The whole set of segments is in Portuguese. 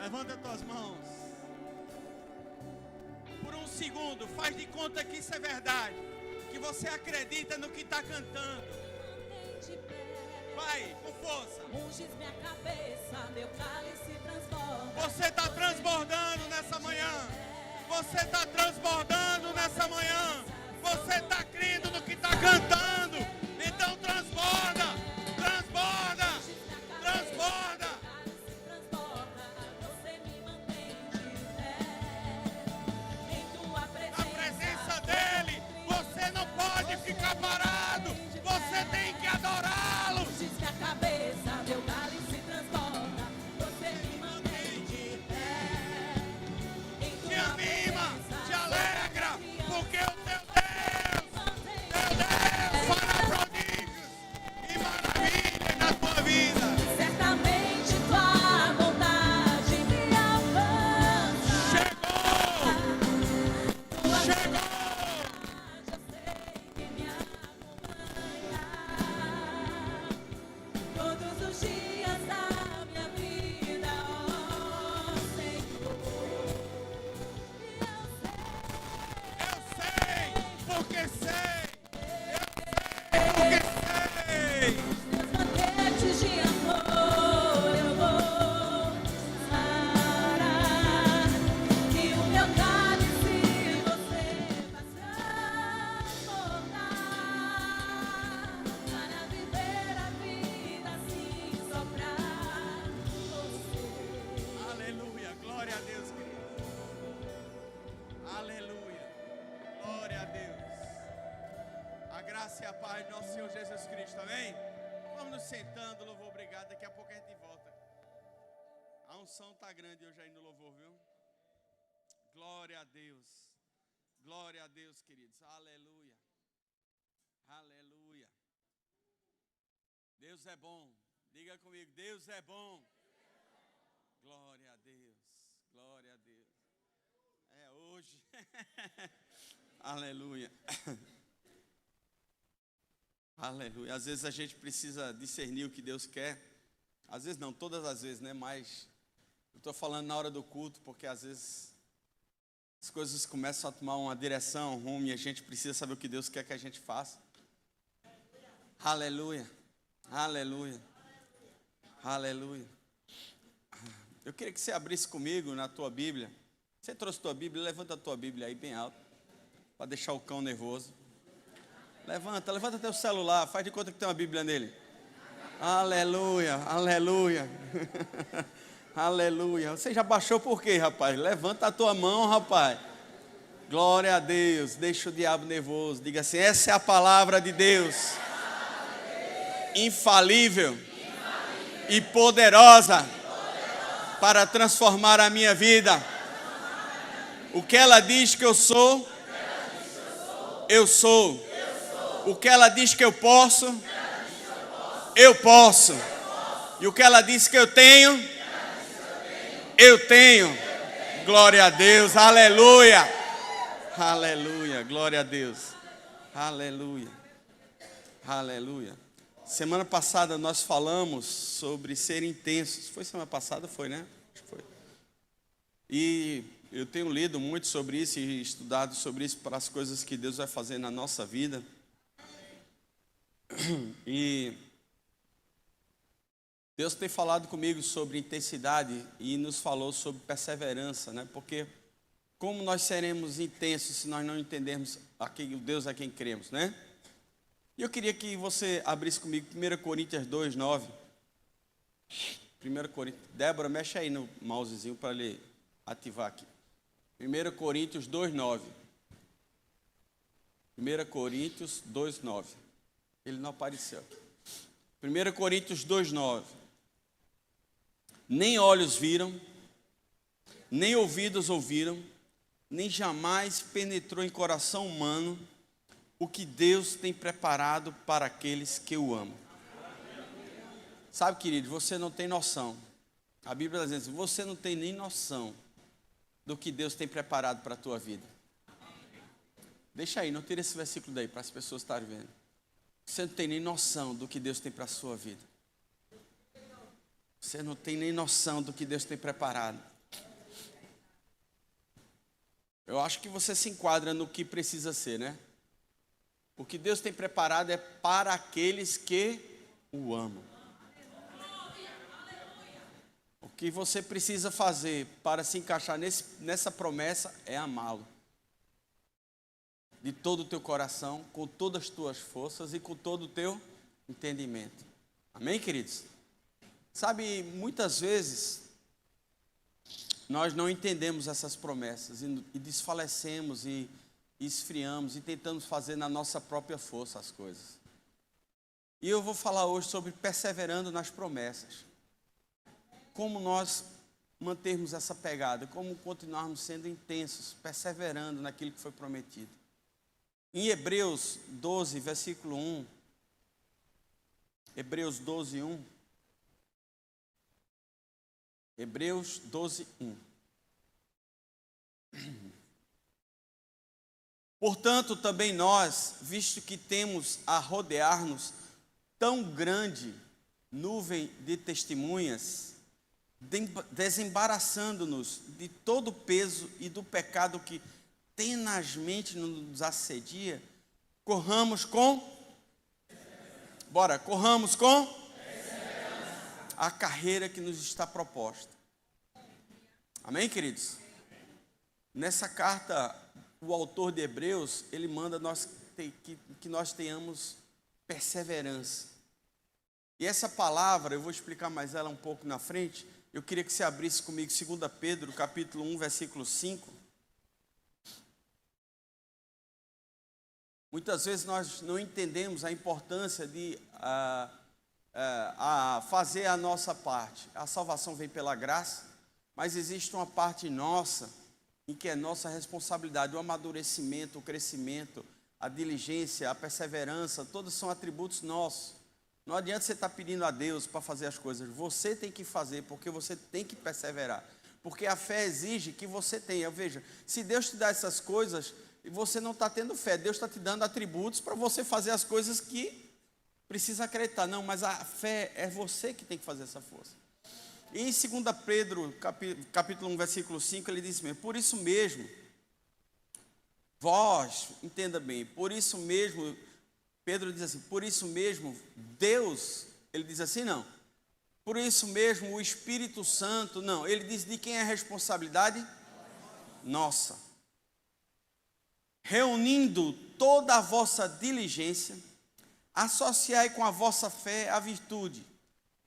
Levanta as tuas mãos. Por um segundo, faz de conta que isso é verdade. Que você acredita no que está cantando. Vai, com força. Unges minha cabeça, meu cálice transborda. Você está transbordando nessa manhã. Você está transbordando nessa manhã. Você está crendo no que está cantando. Então transborda, transborda, transborda. Você me mantém de pé. Em tua Na presença dele, você não pode ficar parado. Você tem que adorá-lo. Unges minha cabeça, meu cálice transborda. Você me mantém de pé. Em Te tua anima, presença, te alegra, porque o teu Deus fará prodígios e maravilhas na tua vida. certamente tua vontade me alcança. Chegou! Chegou! Eu sei que me acompanha todos os dias da minha vida, ó Senhor. Eu sei, porque sei. Porque sei. Meus banquetes de amor eu vou parar, e o meu cálice você vai transbordar, para viver a vida assim só pra você. Aleluia, glória a Deus, querido. Aleluia, glória a Deus. A graça e a paz do nosso Senhor Jesus Cristo, amém? Vamos nos sentando, louvor, obrigado. Daqui a pouco a gente volta. A unção está grande hoje aí no louvor, viu? Glória a Deus. Glória a Deus, queridos. Aleluia. Aleluia. Deus é bom. Diga comigo, Deus é bom. Glória a Deus. Glória a Deus. É hoje. Aleluia. Aleluia. Às vezes a gente precisa discernir o que Deus quer. Às vezes não, todas as vezes, né? Mas eu estou falando na hora do culto, porque às vezes as coisas começam a tomar uma direção, um rumo, e a gente precisa saber o que Deus quer que a gente faça. Aleluia. Aleluia. Aleluia. Eu queria que você abrisse comigo na tua Bíblia. Você trouxe tua Bíblia? Levanta a tua Bíblia aí bem alto, para deixar o cão nervoso. Levanta teu celular, faz de conta que tem uma Bíblia nele. Aleluia, aleluia. Aleluia. Você já baixou por quê, rapaz? Levanta a tua mão, rapaz. Glória a Deus. Deixa o diabo nervoso. Diga assim: essa é a palavra de Deus. Infalível e poderosa para transformar a minha vida. O que ela diz que eu sou, eu sou. O que ela diz que eu posso, eu posso. E o que ela diz que eu tenho, eu tenho. Glória a Deus, aleluia. Aleluia, glória a Deus. Aleluia. Aleluia. Semana passada nós falamos sobre ser intensos. Foi semana passada? Foi, né? Acho que foi. E eu tenho lido muito sobre isso e estudado sobre isso para as coisas que Deus vai fazer na nossa vida. E Deus tem falado comigo sobre intensidade e nos falou sobre perseverança, né? Porque como nós seremos intensos se nós não entendermos o Deus a quem cremos, né? E eu queria que você abrisse comigo 1 Coríntios 2, 9. 1 Coríntios. Débora, mexe aí no mousezinho para ele ativar aqui. 1 Coríntios 2, 9. 1 Coríntios 2, 9. Ele não apareceu aqui. 1 Coríntios 2, 9. Nem olhos viram, nem ouvidos ouviram, nem jamais penetrou em coração humano o que Deus tem preparado para aqueles que o amam. Sabe, querido, você não tem noção. A Bíblia diz assim: você não tem nem noção do que Deus tem preparado para a tua vida. Deixa aí, não tira esse versículo daí para as pessoas estarem vendo. Você não tem nem noção do que Deus tem para a sua vida. Você não tem nem noção do que Deus tem preparado. Eu acho que você se enquadra no que precisa ser, né? O que Deus tem preparado é para aqueles que o amam. O que você precisa fazer para se encaixar nessa promessa é amá-lo. De todo o teu coração, com todas as tuas forças e com todo o teu entendimento. Amém, queridos? Sabe, muitas vezes nós não entendemos essas promessas e desfalecemos e esfriamos e tentamos fazer na nossa própria força as coisas. E eu vou falar hoje sobre perseverando nas promessas. Como nós mantermos essa pegada, como continuarmos sendo intensos, perseverando naquilo que foi prometido. Em Hebreus 12, versículo 1, Hebreus 12, 1. Hebreus 12, 1. Portanto, também nós, visto que temos a rodear-nos tão grande nuvem de testemunhas, desembaraçando-nos de todo o peso e do pecado que tenazmente nos assedia, corramos com a carreira que nos está proposta. Amém, queridos? Nessa carta, o autor de Hebreus, ele manda que nós tenhamos perseverança. E essa palavra, eu vou explicar mais ela um pouco na frente. Eu queria que você abrisse comigo 2 Pedro, capítulo 1, versículo 5. Muitas vezes nós não entendemos a importância de fazer a nossa parte. A salvação vem pela graça, mas existe uma parte nossa, em que é nossa responsabilidade, o amadurecimento, o crescimento, a diligência, a perseverança, todos são atributos nossos. Não adianta você estar pedindo a Deus para fazer as coisas, você tem que fazer, porque você tem que perseverar. Porque a fé exige que você tenha. Veja, se Deus te dá essas coisas, e você não está tendo fé, Deus está te dando atributos para você fazer as coisas que precisa acreditar. Não, mas a fé é você que tem que fazer essa força. E em 2 Pedro, capítulo 1, versículo 5, ele diz mesmo, por isso mesmo, vós, entenda bem, por isso mesmo, Pedro diz assim, por isso mesmo, Deus, ele diz assim, não, por isso mesmo o Espírito Santo, não, ele diz de quem é a responsabilidade? Nossa. Reunindo toda a vossa diligência, associai com a vossa fé a virtude,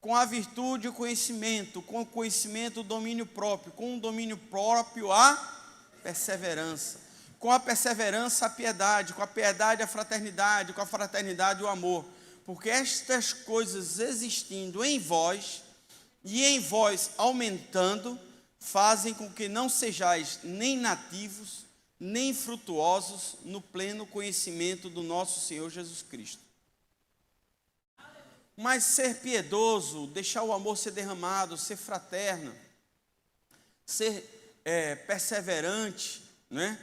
com a virtude o conhecimento, com o conhecimento o domínio próprio, com o domínio próprio a perseverança, com a perseverança a piedade, com a piedade a fraternidade, com a fraternidade o amor, porque estas coisas existindo em vós e em vós aumentando, fazem com que não sejais nem nativos, nem frutuosos no pleno conhecimento do nosso Senhor Jesus Cristo. Mas ser piedoso, deixar o amor ser derramado, ser fraterno, ser perseverante, né?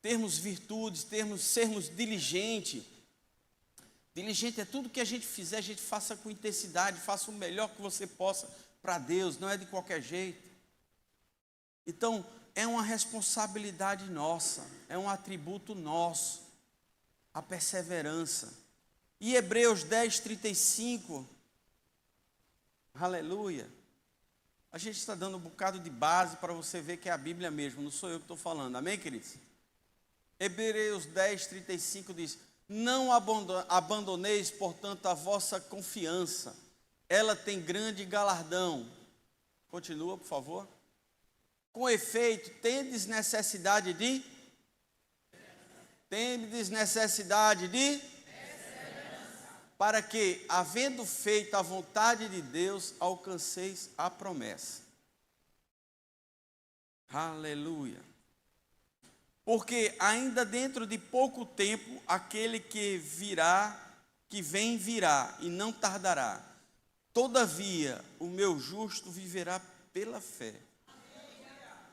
Termos virtudes, sermos diligente. Diligente é tudo que a gente fizer, a gente faça com intensidade, faça o melhor que você possa para Deus, não é de qualquer jeito. Então, é uma responsabilidade nossa, é um atributo nosso, a perseverança. E Hebreus 10, 35, aleluia, a gente está dando um bocado de base para você ver que é a Bíblia mesmo, não sou eu que estou falando, amém, queridos? Hebreus 10, 35 diz, não abandoneis, portanto, a vossa confiança, ela tem grande galardão. Continua, por favor. Com efeito, tendes necessidade de para que, havendo feito a vontade de Deus, alcanceis a promessa. Aleluia. Porque ainda dentro de pouco tempo, aquele que vem virá, e não tardará. Todavia, o meu justo viverá pela fé.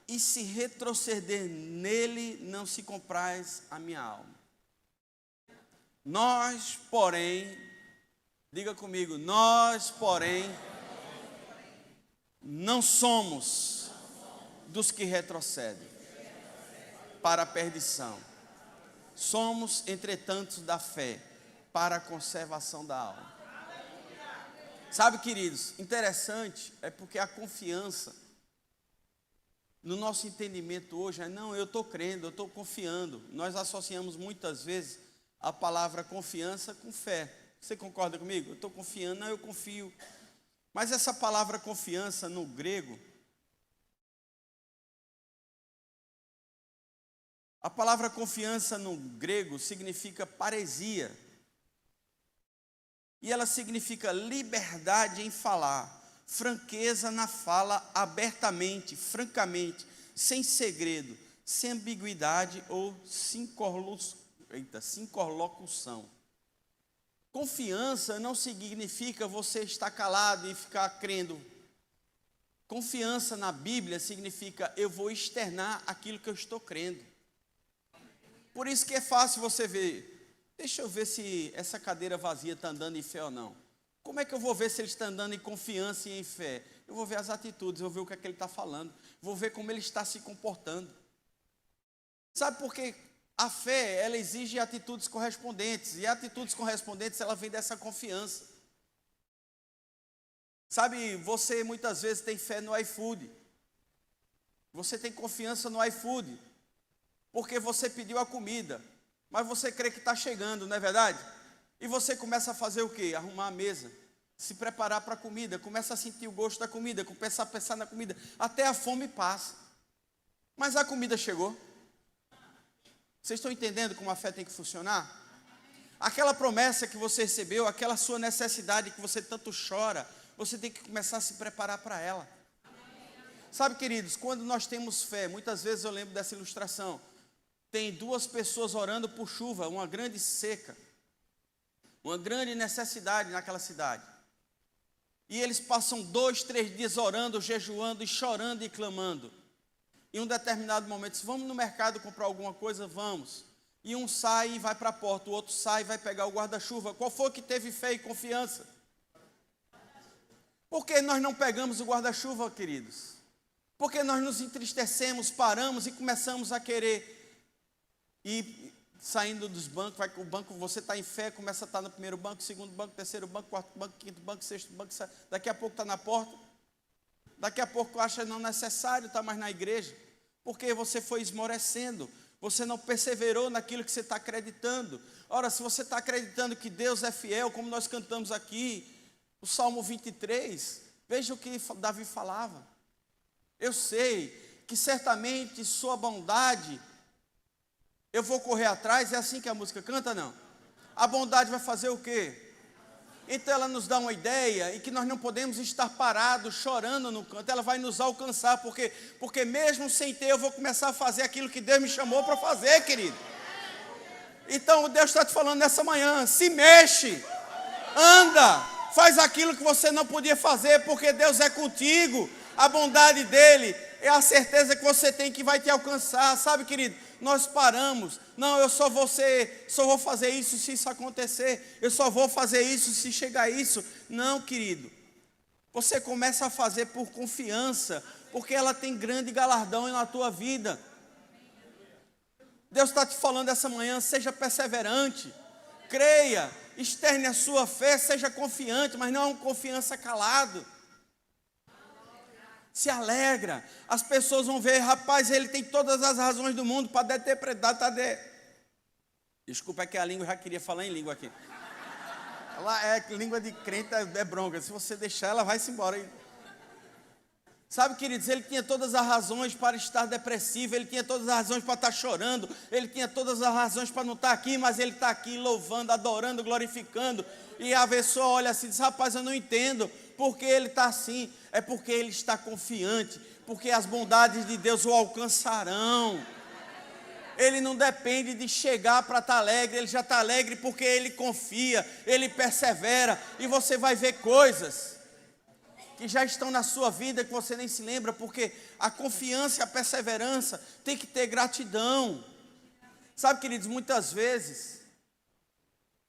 E se retroceder nele, não se compraz a minha alma. Nós, porém, diga comigo, nós, porém, não somos dos que retrocedem. para a perdição. Somos, entretanto, da fé para a conservação da alma. Sabe, queridos, interessante é porque a confiança, no nosso entendimento hoje, é não, eu estou crendo, eu estou confiando. Nós associamos muitas vezes a palavra confiança com fé. Você concorda comigo? Eu estou confiando, não, eu confio. Mas essa palavra confiança no grego, a palavra confiança no grego significa paresia. E ela significa liberdade em falar, franqueza na fala, abertamente, francamente, sem segredo, sem ambiguidade ou sincrolocução. Confiança não significa você estar calado e ficar crendo. Confiança na Bíblia significa eu vou externar aquilo que eu estou crendo. Por isso que é fácil você ver. Deixa eu ver se essa cadeira vazia está andando em fé ou não. Como é que eu vou ver se ele está andando em confiança e em fé? Eu vou ver as atitudes, eu vou ver o que é que ele está falando, vou ver como ele está se comportando. Sabe por quê? A fé, ela exige atitudes correspondentes, e atitudes correspondentes, ela vem dessa confiança. Sabe, você muitas vezes tem fé no iFood, você tem confiança no iFood, porque você pediu a comida, mas você crê que está chegando, não é verdade? E você começa a fazer o quê? Arrumar a mesa, se preparar para a comida, começa a sentir o gosto da comida, começa a pensar na comida, até a fome passa. Mas a comida chegou. Vocês estão entendendo como a fé tem que funcionar? Aquela promessa que você recebeu, aquela sua necessidade que você tanto chora, você tem que começar a se preparar para ela. Sabe, queridos, quando nós temos fé, muitas vezes eu lembro dessa ilustração, tem duas pessoas orando por chuva, uma grande seca, uma grande necessidade naquela cidade. E eles passam 2, 3 dias orando, jejuando e chorando e clamando. Em um determinado momento, diz, vamos no mercado comprar alguma coisa? Vamos. E um sai e vai para a porta, o outro sai e vai pegar o guarda-chuva. Qual foi que teve fé e confiança? Por que nós não pegamos o guarda-chuva, queridos? Porque nós nos entristecemos, paramos e começamos a querer ir saindo dos bancos, o banco, você está em fé, começa a estar no primeiro banco, segundo banco, terceiro banco, quarto banco, quinto banco, sexto banco, daqui a pouco está na porta, daqui a pouco acha não necessário estar mais na igreja, porque você foi esmorecendo, você não perseverou naquilo que você está acreditando. Ora, se você está acreditando que Deus é fiel, como nós cantamos aqui, o Salmo 23, veja o que Davi falava, eu sei que certamente sua bondade, eu vou correr atrás, é assim que a música canta, não? A bondade vai fazer o quê? Então ela nos dá uma ideia e que nós não podemos estar parados, chorando no canto, ela vai nos alcançar, porque mesmo sem ter, eu vou começar a fazer aquilo que Deus me chamou para fazer, querido. Então Deus está te falando nessa manhã, se mexe, anda, faz aquilo que você não podia fazer, porque Deus é contigo, a bondade dEle é a certeza que você tem que vai te alcançar, sabe, querido? Nós paramos, não, eu só vou fazer isso se isso acontecer, eu só vou fazer isso se chegar isso. Não, querido, você começa a fazer por confiança, porque ela tem grande galardão na tua vida. Deus está te falando essa manhã, seja perseverante, creia, externe a sua fé, seja confiante, mas não é uma confiança calado. Se alegra, as pessoas vão ver, rapaz, ele tem todas as razões do mundo para interpretar, Desculpa, é que a língua, eu já queria falar em língua aqui. Ela é língua de crente, é bronca, se você deixar, ela vai-se embora. Sabe, queridos, ele tinha todas as razões para estar depressivo, ele tinha todas as razões para estar chorando, ele tinha todas as razões para não estar aqui, mas ele está aqui louvando, adorando, glorificando, e a pessoa olha assim e diz, rapaz, eu não entendo, porque ele está assim, é porque ele está confiante, porque as bondades de Deus o alcançarão. Ele não depende de chegar para estar alegre, ele já está alegre porque ele confia, ele persevera, e você vai ver coisas que já estão na sua vida que você nem se lembra, porque a confiança e a perseverança tem que ter gratidão. Sabe, queridos, muitas vezes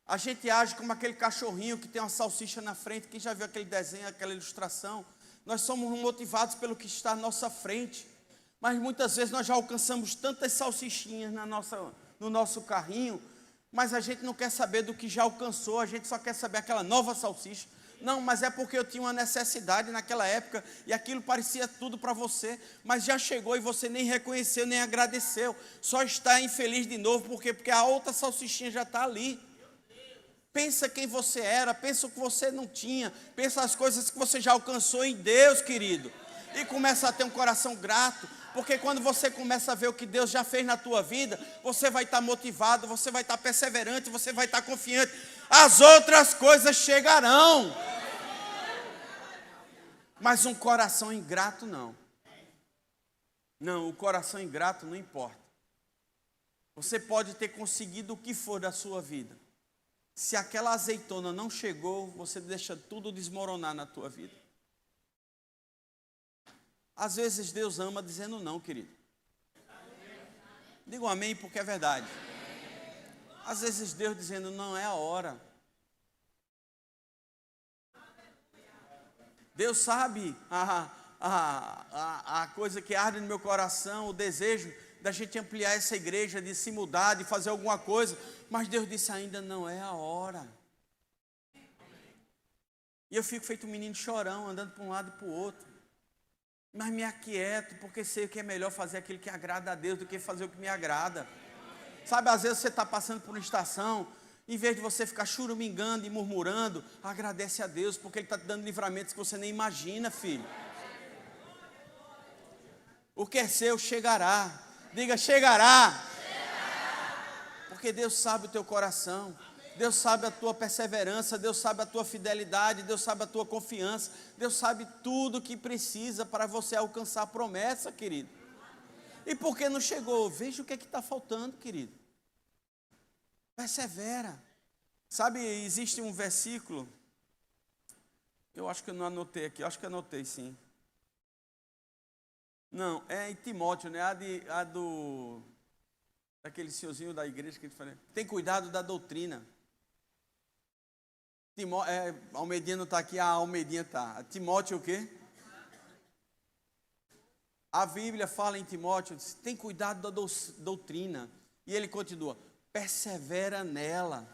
a gente age como aquele cachorrinho que tem uma salsicha na frente. Quem já viu aquele desenho, aquela ilustração? Nós somos motivados pelo que está à nossa frente, Mas muitas vezes nós já alcançamos tantas salsichinhas no nosso carrinho, mas a gente não quer saber do que já alcançou, a gente só quer saber aquela nova salsicha. Não, mas é porque eu tinha uma necessidade naquela época e aquilo parecia tudo para você, mas já chegou e você nem reconheceu, nem agradeceu. Só está infeliz de novo, porque a outra salsichinha já está ali. Pensa quem você era, pensa o que você não tinha, pensa as coisas que você já alcançou em Deus, querido. E começa a ter um coração grato, porque quando você começa a ver o que Deus já fez na tua vida, você vai estar motivado, você vai estar perseverante, você vai estar confiante. As outras coisas chegarão. Mas um coração ingrato não. Não, o coração ingrato não importa. Você pode ter conseguido o que for da sua vida. Se aquela azeitona não chegou, você deixa tudo desmoronar na tua vida. Às vezes Deus ama dizendo não, querido. Diga um amém, porque é verdade. Às vezes Deus dizendo não é a hora. Deus sabe a coisa que arde no meu coração, o desejo da gente ampliar essa igreja, de se mudar, de fazer alguma coisa, mas Deus disse ainda não é a hora. E eu fico feito um menino chorão, andando para um lado e para o outro, mas me aquieto, porque sei que é melhor fazer aquilo que agrada a Deus do que fazer o que me agrada. Sabe, às vezes você está passando por uma estação, em vez de você ficar churumingando e murmurando, agradece a Deus, porque Ele está te dando livramentos que você nem imagina, filho. O que é seu chegará. Diga, chegará. Porque Deus sabe o teu coração, Deus sabe a tua perseverança, Deus sabe a tua fidelidade, Deus sabe a tua confiança, Deus sabe tudo o que precisa para você alcançar a promessa, querido. E por que não chegou? Veja o que é que está faltando, querido. Persevera. Sabe, existe um versículo, eu acho que eu não anotei aqui, acho que anotei sim. Não, é em Timóteo, né? Daquele senhorzinho da igreja que a gente fala. Tem cuidado da doutrina. Almedinha não está aqui, a Almedinha está. Timóteo o quê? A Bíblia fala em Timóteo, diz, tem cuidado da doutrina. E ele continua, persevera nela.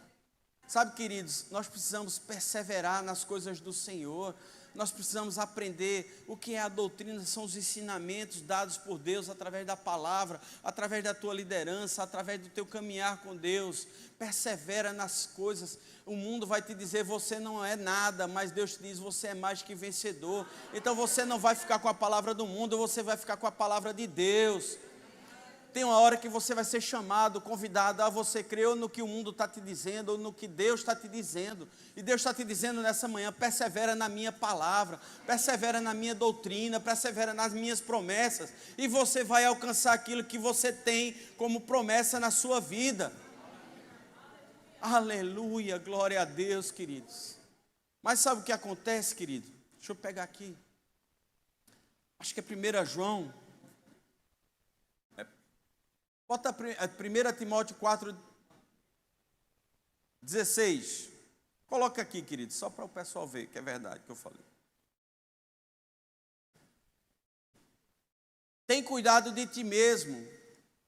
Sabe, queridos, nós precisamos perseverar nas coisas do Senhor. Nós precisamos aprender o que é a doutrina, são os ensinamentos dados por Deus através da palavra, através da tua liderança, através do teu caminhar com Deus. Persevera nas coisas. O mundo vai te dizer, você não é nada, mas Deus te diz, você é mais que vencedor. Então você não vai ficar com a palavra do mundo, você vai ficar com a palavra de Deus. Tem uma hora que você vai ser chamado, convidado a você crer ou no que o mundo está te dizendo, ou no que Deus está te dizendo. E Deus está te dizendo nessa manhã, persevera na minha palavra, persevera na minha doutrina, persevera nas minhas promessas, e você vai alcançar aquilo que você tem como promessa na sua vida. Aleluia, glória a Deus, queridos. Mas sabe o que acontece, querido? Deixa eu pegar aqui. Acho que é 1 João. Bota 1 Timóteo 4,16. Coloca aqui, querido, só para o pessoal ver que é verdade que eu falei. Tem cuidado de ti mesmo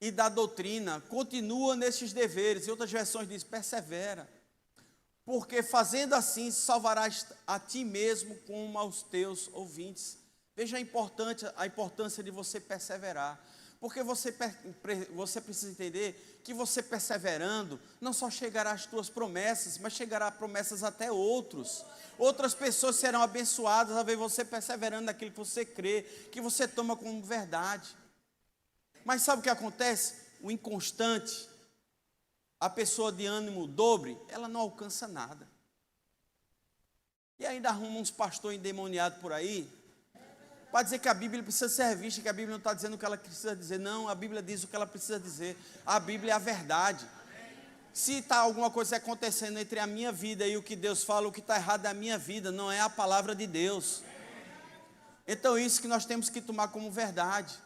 e da doutrina, continua nesses deveres. Em outras versões diz, persevera, porque fazendo assim salvarás a ti mesmo como aos teus ouvintes. Veja a importância de você perseverar. Porque você precisa entender que você perseverando, não só chegará às tuas promessas, mas chegará promessas até outros. Outras pessoas serão abençoadas ao ver você perseverando naquilo que você crê, que você toma como verdade. Mas sabe o que acontece? O inconstante, a pessoa de ânimo dobre, ela não alcança nada. E ainda arruma uns pastores endemoniados por aí, para dizer que a Bíblia precisa ser vista, que a Bíblia não está dizendo o que ela precisa dizer. Não, a Bíblia diz o que ela precisa dizer. A Bíblia é a verdade. Se está alguma coisa acontecendo entre a minha vida e o que Deus fala, o que está errado na minha vida, não é a palavra de Deus. Então isso que nós temos que tomar como verdade.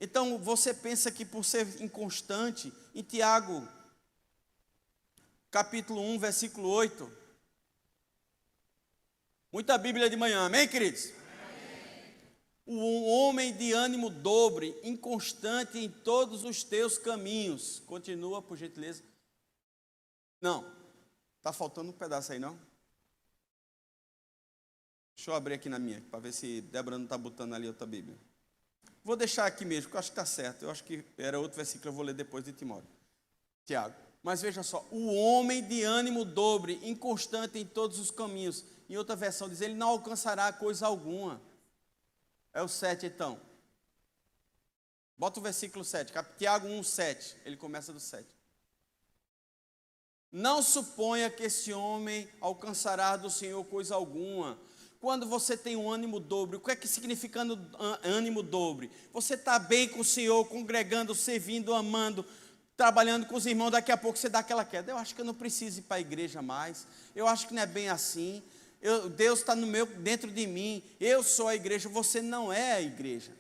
Então você pensa que por ser inconstante, em Tiago, capítulo 1, versículo 8. Muita Bíblia de manhã, amém, queridos? O homem de ânimo dobre, inconstante em todos os teus caminhos. Continua, por gentileza. Não, está faltando um pedaço aí, não? Deixa eu abrir aqui na minha, para ver se Débora não está botando ali outra Bíblia. Vou deixar aqui mesmo, porque eu acho que está certo. Eu acho que era outro versículo que eu vou ler depois de Timóteo. Tiago. Mas veja só, o homem de ânimo dobre, inconstante em todos os caminhos. Em outra versão diz, ele não alcançará coisa alguma. É o 7 então. Bota o versículo 7, Tiago 1, 7. Ele começa do 7. Não suponha que esse homem alcançará do Senhor coisa alguma. Quando você tem um ânimo dobre, o que é que significa ânimo dobre? Você está bem com o Senhor, congregando, servindo, amando, trabalhando com os irmãos, daqui a pouco você dá aquela queda. Eu acho que eu não preciso ir para a igreja mais. Eu acho que não é bem assim. Deus está dentro de mim. Eu sou a igreja. Você não é a igreja.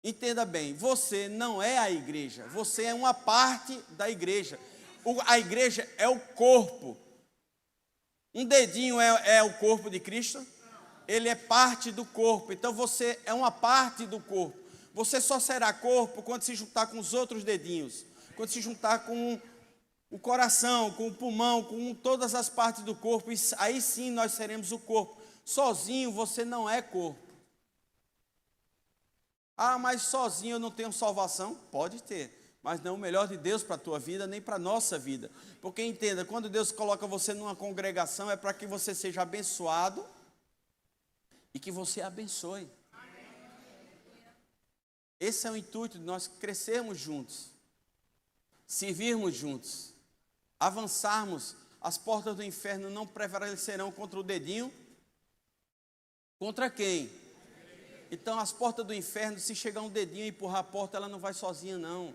Entenda bem, você não é a igreja. Você é uma parte da igreja. A igreja é o corpo. Um dedinho é o corpo de Cristo? Ele é parte do corpo. Então você é uma parte do corpo. Você só será corpo quando se juntar com os outros dedinhos. Quando se juntar com o coração, com o pulmão, com todas as partes do corpo. Aí sim nós seremos o corpo. Sozinho você não é corpo. Ah, mas sozinho eu não tenho salvação? Pode ter. Mas não o melhor de Deus para a tua vida, nem para a nossa vida. Porque entenda, quando Deus coloca você numa congregação, é para que você seja abençoado e que você abençoe. Esse é o intuito de nós crescermos juntos, servirmos juntos, avançarmos. As portas do inferno não prevalecerão contra o dedinho. Contra quem? Então as portas do inferno, se chegar um dedinho e empurrar a porta, ela não vai sozinha não.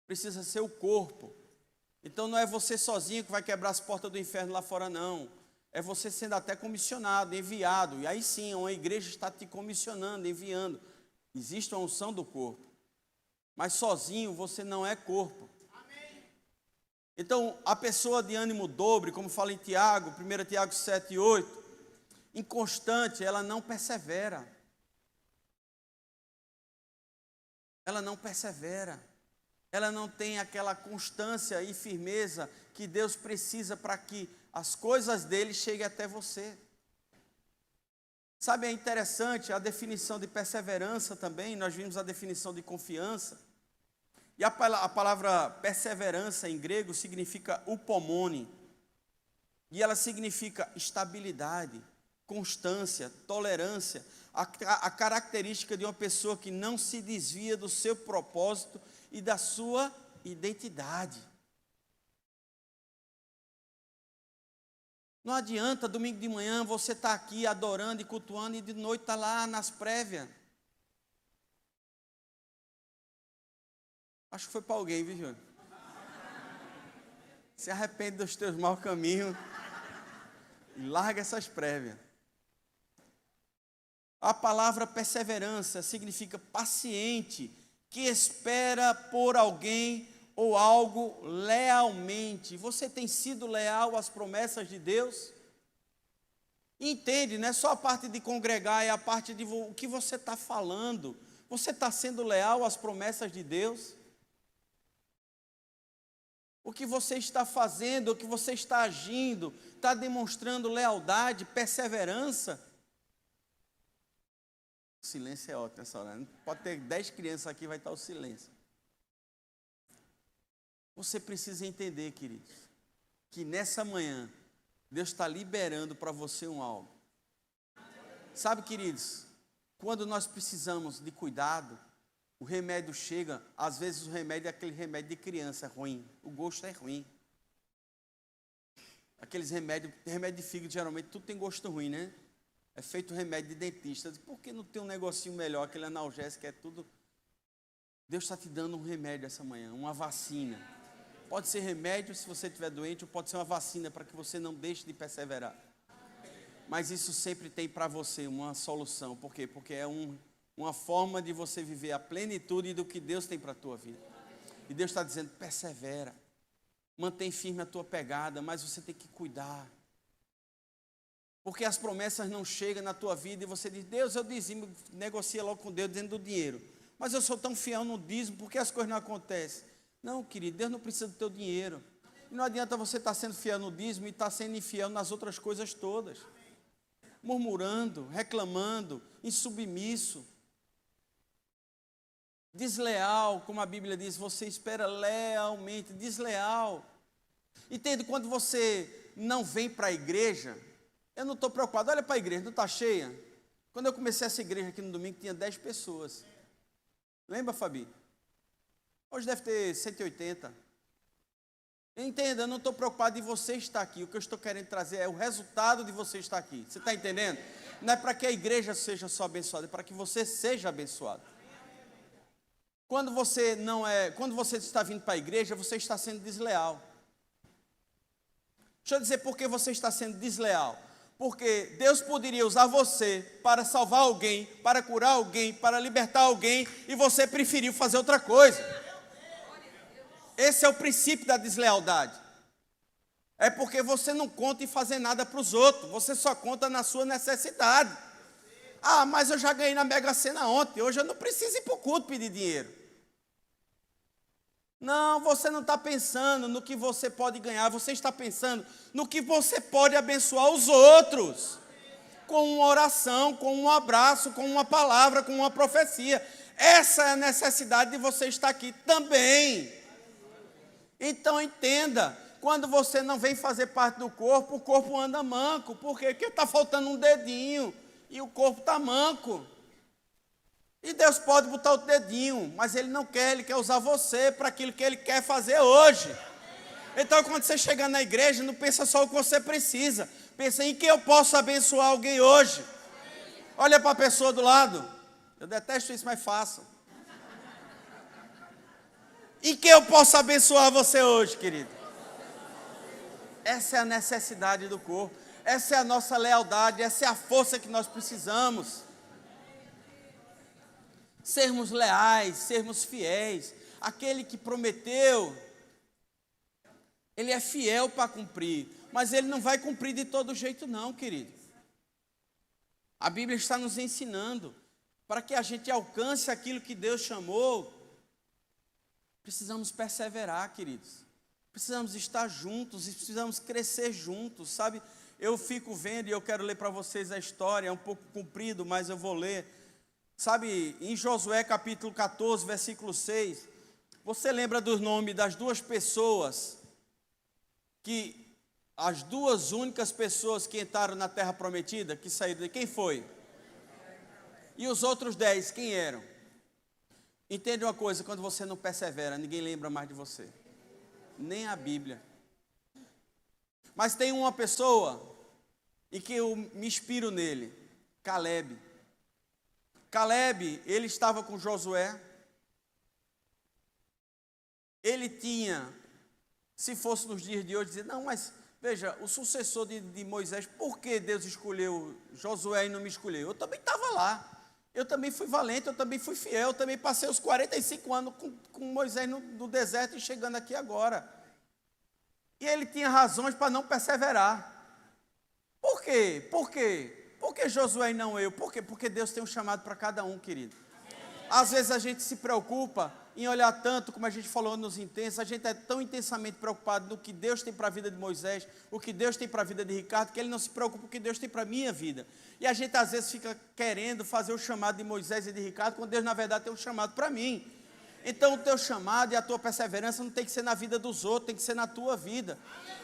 Precisa ser o corpo. Então não é você sozinho que vai quebrar as portas do inferno lá fora, não. É você sendo até comissionado, enviado. E aí sim, uma igreja está te comissionando, enviando. Existe uma unção do corpo. Mas sozinho você não é corpo. Então, a pessoa de ânimo dobre, como fala em Tiago, 1 Tiago 7, 8, inconstante, ela não persevera. Ela não persevera. Ela não tem aquela constância e firmeza que Deus precisa para que as coisas dele cheguem até você. Sabe, é interessante a definição de perseverança também, nós vimos a definição de confiança. E a palavra perseverança em grego significa upomone. E ela significa estabilidade, constância, tolerância, a característica de uma pessoa que não se desvia do seu propósito e da sua identidade. Não adianta domingo de manhã você estar aqui adorando e cultuando e de noite estar lá nas prévias. Acho que foi para alguém, viu, Júnior? Se arrepende dos teus maus caminhos e larga essas prévias. A palavra perseverança significa paciente, que espera por alguém ou algo lealmente. Você tem sido leal às promessas de Deus? Entende, não é só a parte de congregar, é a parte de o que você está falando. Você está sendo leal às promessas de Deus? O que você está fazendo, o que você está agindo, está demonstrando lealdade, perseverança? O silêncio é ótimo nessa hora. Pode ter 10 crianças aqui, vai estar o silêncio. Você precisa entender, queridos, que nessa manhã, Deus está liberando para você um algo. Sabe, queridos, quando nós precisamos de cuidado, o remédio chega, às vezes o remédio é aquele remédio de criança, é ruim. O gosto é ruim. Aqueles remédio de fígado, geralmente, tudo tem gosto ruim, né? É feito remédio de dentista. Por que não tem um negocinho melhor, aquele analgésico, é tudo... Deus está te dando um remédio essa manhã, uma vacina. Pode ser remédio se você estiver doente, ou pode ser uma vacina para que você não deixe de perseverar. Mas isso sempre tem para você uma solução. Por quê? Porque é uma forma de você viver a plenitude do que Deus tem para a tua vida. E Deus está dizendo, persevera. Mantém firme a tua pegada, mas você tem que cuidar. Porque as promessas não chegam na tua vida e você diz, Deus, eu dizimo, negocia logo com Deus dentro do dinheiro. Mas eu sou tão fiel no dízimo, por que as coisas não acontecem? Não, querido, Deus não precisa do teu dinheiro. E não adianta você estar sendo fiel no dízimo e estar sendo infiel nas outras coisas todas. Murmurando, reclamando, insubmisso, desleal, como a Bíblia diz, você espera lealmente, desleal. Entende, quando você não vem para a igreja, eu não estou preocupado, olha para a igreja, não está cheia? Quando eu comecei essa igreja aqui no domingo, tinha 10 pessoas. Lembra, Fabi? Hoje deve ter 180. Entenda, eu não estou preocupado de você estar aqui. O que eu estou querendo trazer é o resultado de você estar aqui. Você está entendendo? Não é para que a igreja seja só abençoada, é para que você seja abençoado. Quando você está vindo para a igreja, você está sendo desleal. Deixa eu dizer por que você está sendo desleal. Porque Deus poderia usar você para salvar alguém, para curar alguém, para libertar alguém, e você preferiu fazer outra coisa. Esse é o princípio da deslealdade. É porque você não conta em fazer nada para os outros, você só conta na sua necessidade. Ah, mas eu já ganhei na Mega Sena ontem, hoje eu não preciso ir para o culto pedir dinheiro. Não, você não está pensando no que você pode ganhar, você está pensando no que você pode abençoar os outros. Com uma oração, com um abraço, com uma palavra, com uma profecia. Essa é a necessidade de você estar aqui também. Então entenda, quando você não vem fazer parte do corpo, o corpo anda manco. Por quê? Porque está faltando um dedinho e o corpo está manco. E Deus pode botar o dedinho, mas Ele não quer, Ele quer usar você para aquilo que Ele quer fazer hoje. Então, quando você chegar na igreja, não pensa só o que você precisa. Pensa em que eu posso abençoar alguém hoje. Olha para a pessoa do lado. Eu detesto isso, mas façam. Em que eu posso abençoar você hoje, querido? Essa é a necessidade do corpo. Essa é a nossa lealdade, essa é a força que nós precisamos. Sermos leais, sermos fiéis. Aquele que prometeu, ele é fiel para cumprir, mas ele não vai cumprir de todo jeito não, querido. A Bíblia está nos ensinando, para que a gente alcance aquilo que Deus chamou, precisamos perseverar, queridos. Precisamos estar juntos, e precisamos crescer juntos, sabe? Eu fico vendo, e eu quero ler para vocês a história, é um pouco comprido, mas eu vou ler. Sabe, em Josué capítulo 14, versículo 6, você lembra dos nomes das duas pessoas, as duas únicas pessoas que entraram na terra prometida, que saíram de quem foi? E os outros 10, quem eram? Entende uma coisa, quando você não persevera, ninguém lembra mais de você, nem a Bíblia. Mas tem uma pessoa, e que eu me inspiro nele, Caleb. Caleb, ele estava com Josué, ele tinha, se fosse nos dias de hoje, dizer, não, mas veja, o sucessor de Moisés, por que Deus escolheu Josué e não me escolheu? Eu também estava lá, eu também fui valente, eu também fui fiel, eu também passei os 45 anos com Moisés no deserto e chegando aqui agora. E ele tinha razões para não perseverar. Por quê? Por quê? Por que Josué e não eu? Por quê? Porque Deus tem um chamado para cada um, querido. Às vezes a gente se preocupa em olhar tanto, como a gente falou nos intensos, a gente é tão intensamente preocupado no que Deus tem para a vida de Moisés, o que Deus tem para a vida de Ricardo, que ele não se preocupa com o que Deus tem para a minha vida. E a gente às vezes fica querendo fazer o chamado de Moisés e de Ricardo, quando Deus na verdade tem um chamado para mim. Então o teu chamado e a tua perseverança não tem que ser na vida dos outros, tem que ser na tua vida.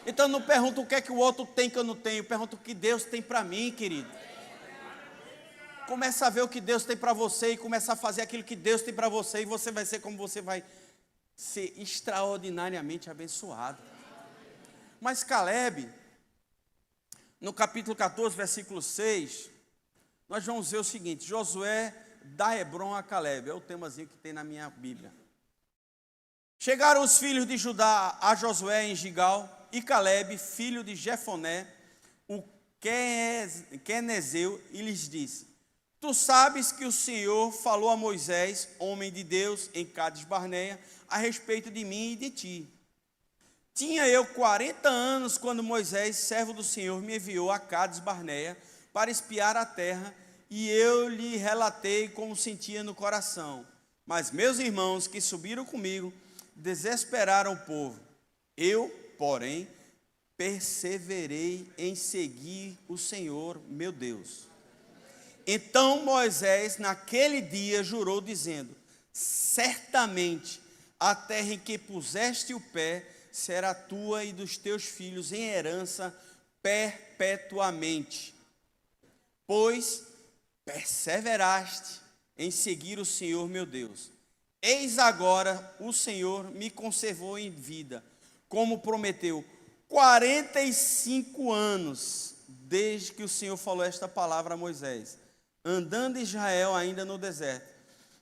Então não pergunta o que é que o outro tem que eu não tenho, pergunta o que Deus tem para mim, querido. Começa a ver o que Deus tem para você e começa a fazer aquilo que Deus tem para você, e você vai ser como você vai ser extraordinariamente abençoado. Mas Caleb, no capítulo 14, versículo 6, nós vamos ver o seguinte: Josué dá Hebrom a Caleb, é o temazinho que tem na minha Bíblia. Chegaram os filhos de Judá a Josué em Gigal, e Caleb, filho de Jefoné, o quenezeu, e lhes disse: Tu sabes que o Senhor falou a Moisés, homem de Deus, em Cades Barneia, a respeito de mim e de ti. Tinha eu 40 anos quando Moisés, servo do Senhor, me enviou a Cades Barneia para espiar a terra, e eu lhe relatei como sentia no coração. Mas meus irmãos que subiram comigo desesperaram o povo. Eu, porém, perseverei em seguir o Senhor, meu Deus. Então Moisés, naquele dia, jurou, dizendo: certamente a terra em que puseste o pé será tua e dos teus filhos em herança perpetuamente, pois perseveraste em seguir o Senhor meu Deus. Eis agora o Senhor me conservou em vida, como prometeu, 45 anos, desde que o Senhor falou esta palavra a Moisés, andando Israel ainda no deserto.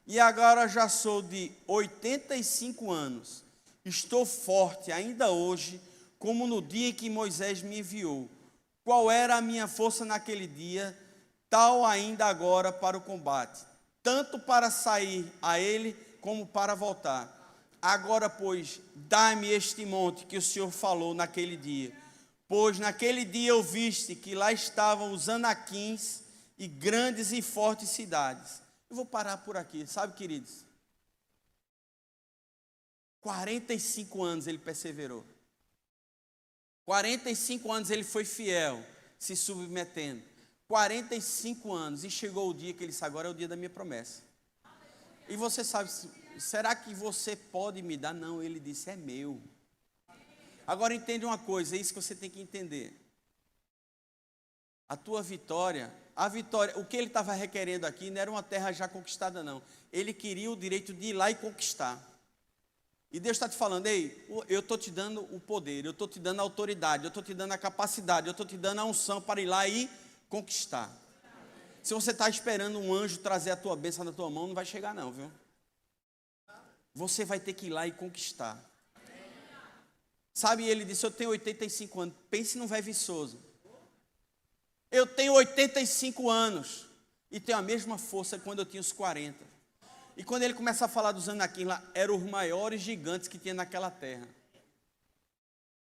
E agora já sou de 85 anos, estou forte ainda hoje, como no dia em que Moisés me enviou. Qual era a minha força naquele dia, tal ainda agora para o combate, tanto para sair a ele, como para voltar. Agora, pois, dá-me este monte que o Senhor falou naquele dia, pois naquele dia ouviste que lá estavam os anaquins e grandes e fortes cidades. Eu vou parar por aqui, sabe, queridos? 45 anos ele perseverou. 45 anos ele foi fiel, se submetendo. 45 anos, e chegou o dia que ele disse: agora é o dia da minha promessa. E você sabe, será que você pode me dar? Não, ele disse: é meu. Agora entende uma coisa, é isso que você tem que entender. A tua vitória, o que ele estava requerendo aqui não era uma terra já conquistada, não. Ele queria o direito de ir lá e conquistar. E Deus está te falando: ei, eu estou te dando o poder, eu estou te dando a autoridade, eu estou te dando a capacidade, eu estou te dando a unção para ir lá e conquistar. Se você está esperando um anjo trazer a tua bênção na tua mão, não vai chegar não, viu? Você vai ter que ir lá e conquistar. Sabe, ele disse: eu tenho 85 anos, pense num velho viçoso. Eu tenho 85 anos e tenho a mesma força quando eu tinha os 40. E quando ele começa a falar dos anaquins lá, eram os maiores gigantes que tinha naquela terra.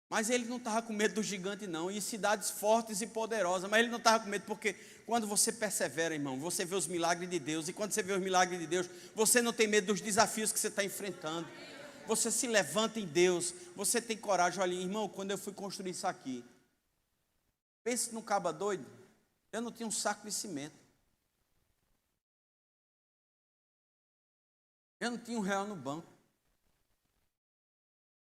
Mas ele não estava com medo do gigante não, e cidades fortes e poderosas, mas ele não estava com medo, porque quando você persevera, irmão, você vê os milagres de Deus, e quando você vê os milagres de Deus, você não tem medo dos desafios que você está enfrentando. Você se levanta em Deus, você tem coragem. Olha, irmão, quando eu fui construir isso aqui, pense num caba doido, eu não tinha um saco de cimento. Eu não tinha R$1 no banco.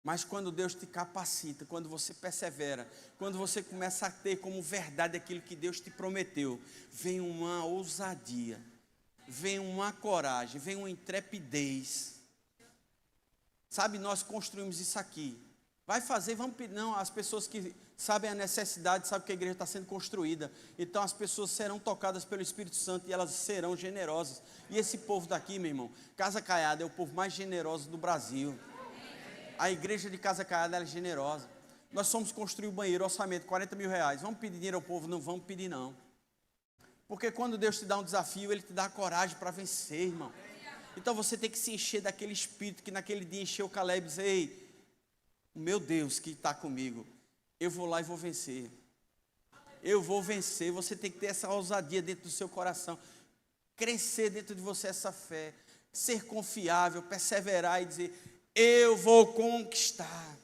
Mas quando Deus te capacita, quando você persevera, quando você começa a ter como verdade aquilo que Deus te prometeu, vem uma ousadia, vem uma coragem, vem uma intrepidez. Sabe, nós construímos isso aqui. Vai fazer, vamos pedir. Não, as pessoas que sabem a necessidade, sabem que a igreja está sendo construída. Então as pessoas serão tocadas pelo Espírito Santo e elas serão generosas. E esse povo daqui, meu irmão, Casa Caiada é o povo mais generoso do Brasil. A igreja de Casa Caiada é generosa. Nós fomos construir o banheiro, orçamento, R$40 mil. Vamos pedir dinheiro ao povo? Não vamos pedir não. Porque quando Deus te dá um desafio, Ele te dá a coragem para vencer, irmão. Então você tem que se encher daquele espírito que naquele dia encheu o Caleb e dizer: ei, meu Deus que está comigo, eu vou lá e vou vencer. Eu vou vencer. Você tem que ter essa ousadia dentro do seu coração, crescer dentro de você essa fé, ser confiável, perseverar e dizer: eu vou conquistar.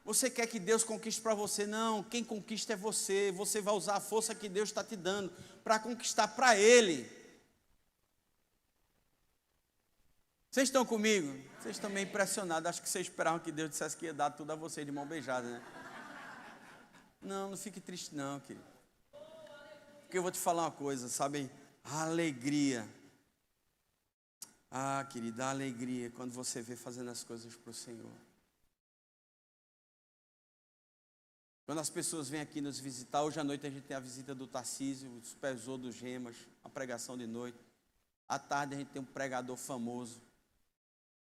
Você quer que Deus conquiste para você? Não, quem conquista é você. Você vai usar a força que Deus está te dando para conquistar para Ele. Vocês estão comigo? Vocês estão meio impressionados. Acho que vocês esperavam que Deus dissesse que ia dar tudo a vocês de mão beijada, né? Não, não fique triste não, querido. Porque eu vou te falar uma coisa, sabe? A alegria. Ah, querida, a alegria quando você vê fazendo as coisas para o Senhor. Quando as pessoas vêm aqui nos visitar, hoje à noite a gente tem a visita do Tarcísio, o supervisor dos Gemas, a pregação de noite. À tarde a gente tem um pregador famoso,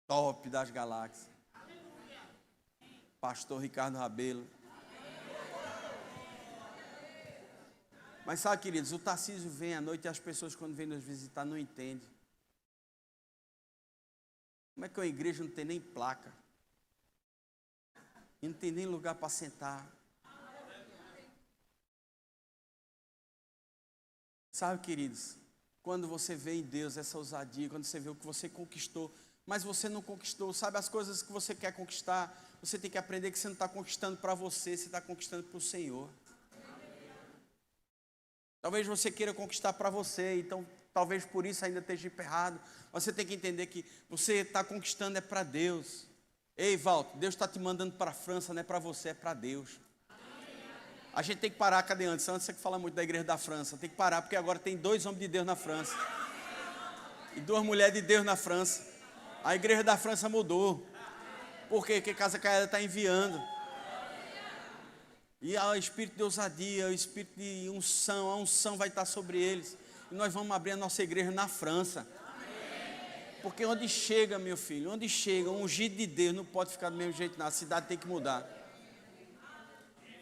top das galáxias, pastor Ricardo Rabelo. Mas sabe, queridos, o Tarcísio vem à noite e as pessoas quando vêm nos visitar não entendem. Como é que uma igreja não tem nem placa? e não tem nem lugar para sentar. Sabe, queridos, quando você vê em Deus essa ousadia, quando você vê o que você conquistou, mas você não conquistou, sabe, as coisas que você quer conquistar, você tem que aprender que você não está conquistando para você, você está conquistando para o Senhor. Talvez você queira conquistar para você, então talvez por isso ainda esteja emperrado. Você tem que entender que você está conquistando é para Deus. Ei, Walter, Deus está te mandando para a França, não é para você, é para Deus. A gente tem que parar, cadê antes? Antes você que fala muito da igreja da França, tem que parar, porque agora tem 2 homens de Deus na França. E 2 mulheres de Deus na França. A igreja da França mudou. Por quê? Porque Casa Caiada está enviando. E o espírito de ousadia, o espírito de unção, a unção vai estar sobre eles. E nós vamos abrir a nossa igreja na França. Porque onde chega, meu filho, onde chega, um ungido de Deus não pode ficar do mesmo jeito, não. A cidade tem que mudar.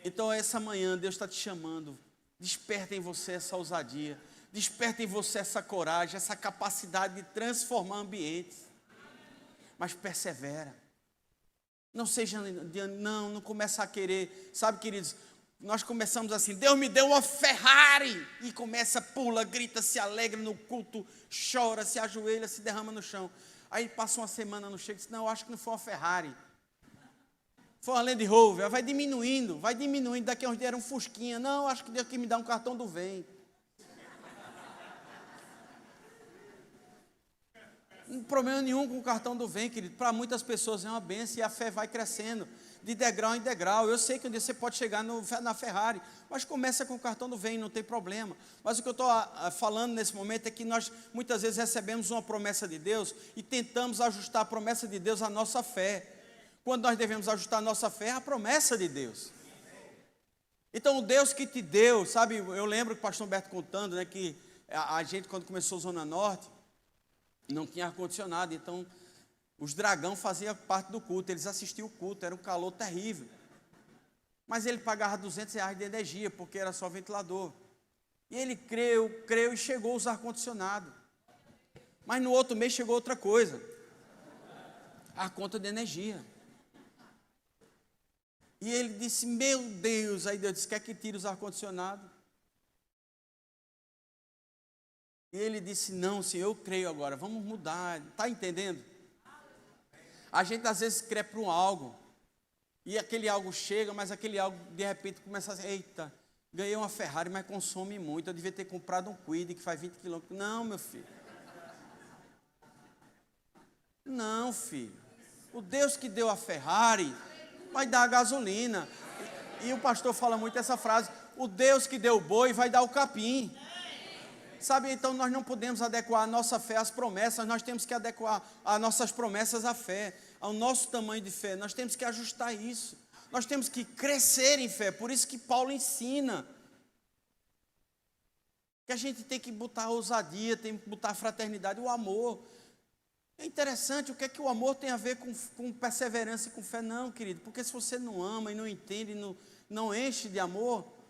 Então, essa manhã, Deus está te chamando. Desperta em você essa ousadia. Desperta em você essa coragem, essa capacidade de transformar ambientes. Mas persevera. Não seja, não começa a querer. Sabe, queridos, nós começamos assim, Deus me deu uma Ferrari. E começa, pula, grita, se alegra no culto, chora, se ajoelha, se derrama no chão. Aí passa uma semana, não chega e diz, não, eu acho que não foi uma Ferrari. Foi uma Land Rover, vai diminuindo, daqui a uns dias era um Fusquinha. Não, acho que Deus quis me dar um cartão do Vem. Não tem problema nenhum com o cartão do Vem, querido. Para muitas pessoas é uma bênção e a fé vai crescendo de degrau em degrau. Eu sei que um dia você pode chegar na Ferrari, mas começa com o cartão do Vem, não tem problema. Mas o que eu estou falando nesse momento é que nós muitas vezes recebemos uma promessa de Deus e tentamos ajustar a promessa de Deus à nossa fé. Quando nós devemos ajustar a nossa fé à promessa de Deus. Então o Deus que te deu, sabe, eu lembro que o pastor Humberto contando, né, que a gente quando começou a Zona Norte, não tinha ar-condicionado, então os dragão faziam parte do culto, eles assistiam o culto, era um calor terrível. Mas ele pagava R$200 de energia, porque era só ventilador. E ele creu e chegou os ar-condicionado. Mas no outro mês chegou outra coisa, a conta de energia. E ele disse, meu Deus, aí Deus disse, quer que tire os ar-condicionado? E ele disse, não, Senhor, eu creio agora, vamos mudar, está entendendo? A gente às vezes crê para um algo, e aquele algo chega, mas aquele algo de repente começa a dizer, eita, ganhei uma Ferrari, mas consome muito, eu devia ter comprado um Kwid que faz 20 quilômetros. Não, meu filho. Não, filho. O Deus que deu a Ferrari vai dar a gasolina. E o pastor fala muito essa frase, o Deus que deu o boi vai dar o capim. Sabe, então nós não podemos adequar a nossa fé às promessas, nós temos que adequar as nossas promessas à fé, ao nosso tamanho de fé, nós temos que ajustar isso, nós temos que crescer em fé, por isso que Paulo ensina, que a gente tem que botar a ousadia, tem que botar a fraternidade, o amor. É interessante, o que é que o amor tem a ver com perseverança e com fé? Não, querido, porque se você não ama e não entende, não enche de amor,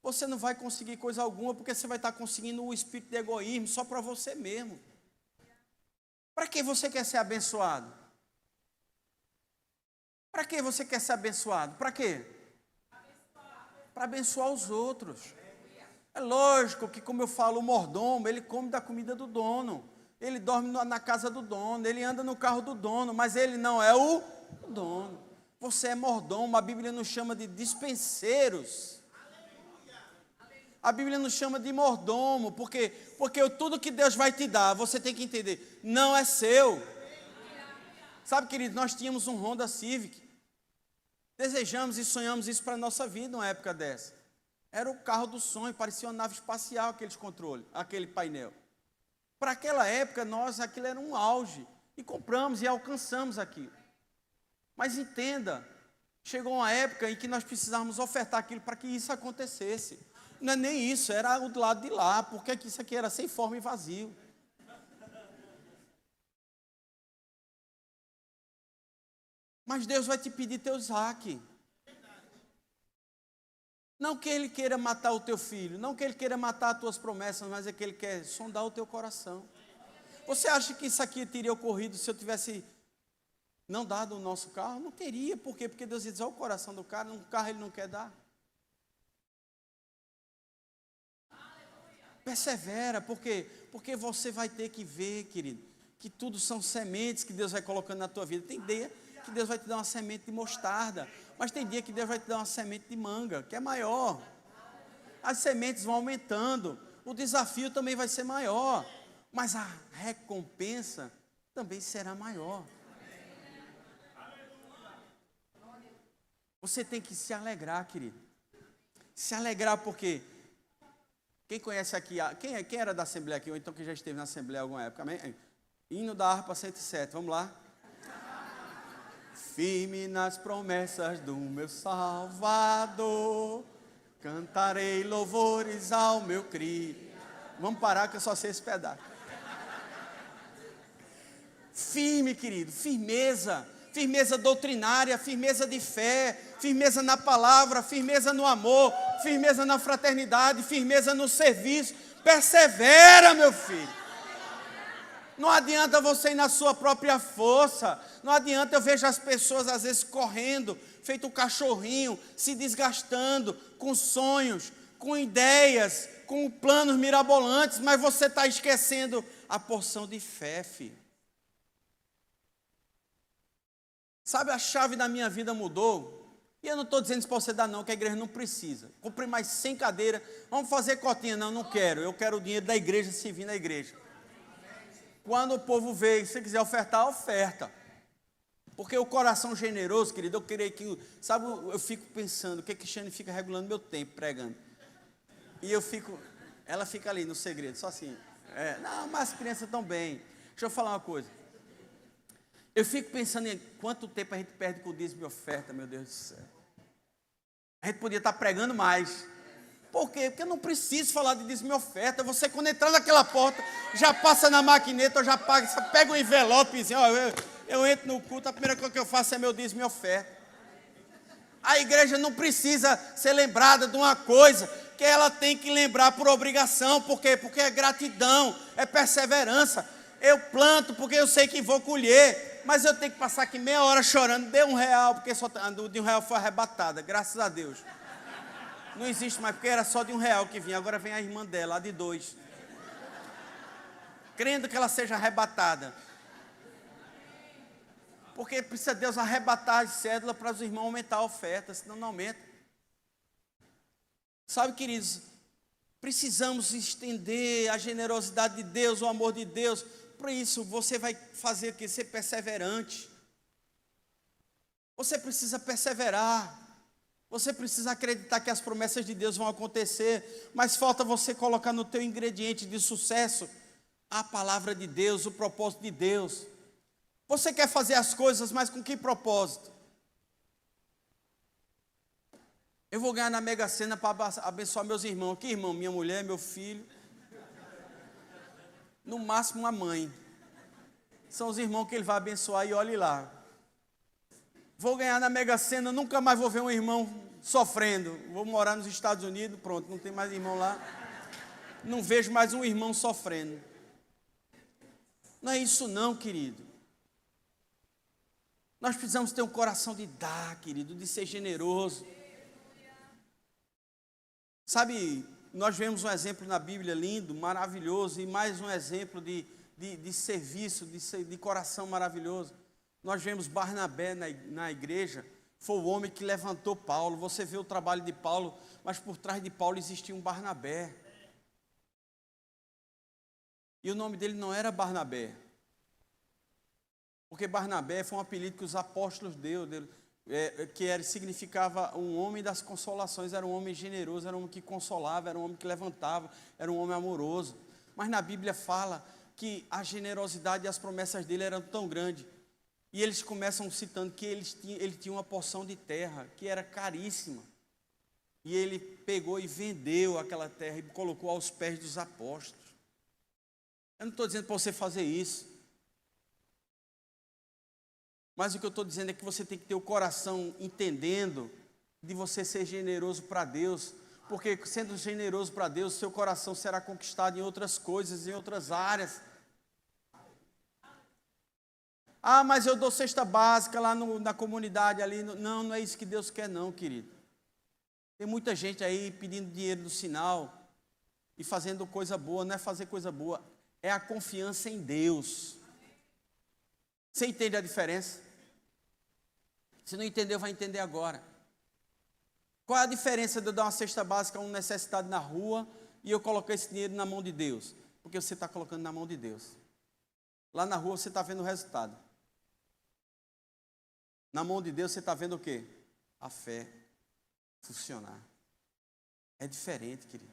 você não vai conseguir coisa alguma, porque você vai estar conseguindo o espírito de egoísmo só para você mesmo. Para que você quer ser abençoado? Para que você quer ser abençoado? Para quê? Para abençoar os outros. É lógico que, como eu falo, o mordomo, ele come da comida do dono, ele dorme na casa do dono, ele anda no carro do dono, mas ele não é o dono. Você é mordomo, a Bíblia nos chama de dispenseiros. A Bíblia nos chama de mordomo, porque tudo que Deus vai te dar, você tem que entender, não é seu. Sabe, querido, nós tínhamos um Honda Civic, desejamos e sonhamos isso para a nossa vida, uma época dessa. Era o carro do sonho, parecia uma nave espacial, aqueles controles, aquele painel. Para aquela época, aquilo era um auge, e compramos e alcançamos aquilo. Mas entenda, chegou uma época em que nós precisávamos ofertar aquilo para que isso acontecesse. Não é nem isso, era o do lado de lá, porque isso aqui era sem forma e vazio. Mas Deus vai te pedir teu Isaac. Não que Ele queira matar o teu filho, não que Ele queira matar as tuas promessas, mas é que Ele quer sondar o teu coração. Você acha que isso aqui teria ocorrido se eu tivesse não dado o nosso carro? Não teria, por quê? Porque Deus diz, olha o coração do cara, um carro ele não quer dar. Persevera, por quê? Porque você vai ter que ver, querido, que tudo são sementes que Deus vai colocando na tua vida. Tem dia que Deus vai te dar uma semente de mostarda, mas tem dia que Deus vai te dar uma semente de manga, que é maior. As sementes vão aumentando, o desafio também vai ser maior, mas a recompensa também será maior. Você tem que se alegrar, querido. Se alegrar porque... Quem conhece aqui, quem era da Assembleia aqui, ou então que já esteve na Assembleia alguma época, amém? Hino da harpa 107, vamos lá? Firme nas promessas do meu Salvador, cantarei louvores ao meu Cristo. Vamos parar que eu só sei esse pedaço. Firme, querido, firmeza doutrinária, firmeza de fé, firmeza na palavra, firmeza no amor, firmeza na fraternidade, firmeza no serviço. Persevera, meu filho. Não adianta você ir na sua própria força. Não adianta, eu vejo as pessoas às vezes correndo, feito um cachorrinho, se desgastando, com sonhos, com ideias, com planos mirabolantes, mas você está esquecendo a porção de fé, filho. Sabe, a chave da minha vida mudou. E eu não estou dizendo isso para você dar não, que a igreja não precisa. Comprei mais 100 cadeiras, vamos fazer cotinha. Não quero. Eu quero o dinheiro da igreja se vir na igreja. Quando o povo veio, se quiser ofertar, oferta. Porque o coração generoso, querido, eu creio que... Sabe, eu fico pensando, o que Cristiane fica regulando meu tempo, pregando. E eu fico... Ela fica ali no segredo, só assim. Não, mas as crianças estão bem. Deixa eu falar uma coisa. Eu fico pensando em quanto tempo a gente perde com o dízimo e oferta, meu Deus do céu. A gente podia estar pregando mais. Por quê? Porque eu não preciso falar de dízimo e oferta. Você, quando entrar naquela porta, já passa na maquineta, já paga, você pega um envelopezinho, eu entro no culto, a primeira coisa que eu faço é meu dízimo e oferta. A igreja não precisa ser lembrada de uma coisa que ela tem que lembrar por obrigação. Por quê? Porque é gratidão, é perseverança. Eu planto porque eu sei que vou colher, mas eu tenho que passar aqui meia hora chorando, dê R$1, porque só de R$1 foi arrebatada, graças a Deus. Não existe mais, porque era só de R$1 que vinha, agora vem a irmã dela, a de 2. Crendo que ela seja arrebatada. Porque precisa Deus arrebatar as cédulas para os irmãos aumentar a oferta, senão não aumenta. Sabe, queridos, precisamos estender a generosidade de Deus, o amor de Deus. Por isso, você vai fazer o quê? Ser perseverante. Você precisa perseverar. Você precisa acreditar que as promessas de Deus vão acontecer. Mas falta você colocar no teu ingrediente de sucesso a palavra de Deus, o propósito de Deus. Você quer fazer as coisas, mas com que propósito? Eu vou ganhar na Mega Sena para abençoar meus irmãos. Que irmão? Minha mulher, meu filho. No máximo a mãe. São os irmãos que ele vai abençoar e olhe lá. Vou ganhar na Mega Sena, nunca mais vou ver um irmão sofrendo. Vou morar nos Estados Unidos, pronto, não tem mais irmão lá. Não vejo mais um irmão sofrendo. Não é isso não, querido. Nós precisamos ter um coração de dar, querido, de ser generoso. Sabe, nós vemos um exemplo na Bíblia lindo, maravilhoso, e mais um exemplo de serviço, de coração maravilhoso. Nós vemos Barnabé na igreja, foi o homem que levantou Paulo. Você vê o trabalho de Paulo, mas por trás de Paulo existia um Barnabé. E o nome dele não era Barnabé, porque Barnabé foi um apelido que os apóstolos deu, significava um homem das consolações. Era um homem generoso, era um homem que consolava, era um homem que levantava, era um homem amoroso. Mas na Bíblia fala que a generosidade e as promessas dele eram tão grandes. E eles começam citando que ele tinha uma porção de terra que era caríssima. E ele pegou e vendeu aquela terra e colocou aos pés dos apóstolos. Eu não estou dizendo para você fazer isso. Mas o que eu estou dizendo é que você tem que ter o coração entendendo de você ser generoso para Deus. Porque sendo generoso para Deus, seu coração será conquistado em outras coisas, em outras áreas. Ah, mas eu dou cesta básica lá na comunidade ali. Não, não é isso que Deus quer não, querido. Tem muita gente aí pedindo dinheiro no sinal e fazendo coisa boa. Não é fazer coisa boa, é a confiança em Deus. Você entende a diferença? Se não entendeu, vai entender agora. Qual é a diferença de eu dar uma cesta básica a um necessitado na rua e eu colocar esse dinheiro na mão de Deus? Porque você está colocando na mão de Deus. Lá na rua você está vendo o resultado. Na mão de Deus você está vendo o quê? A fé funcionar. É diferente, querido.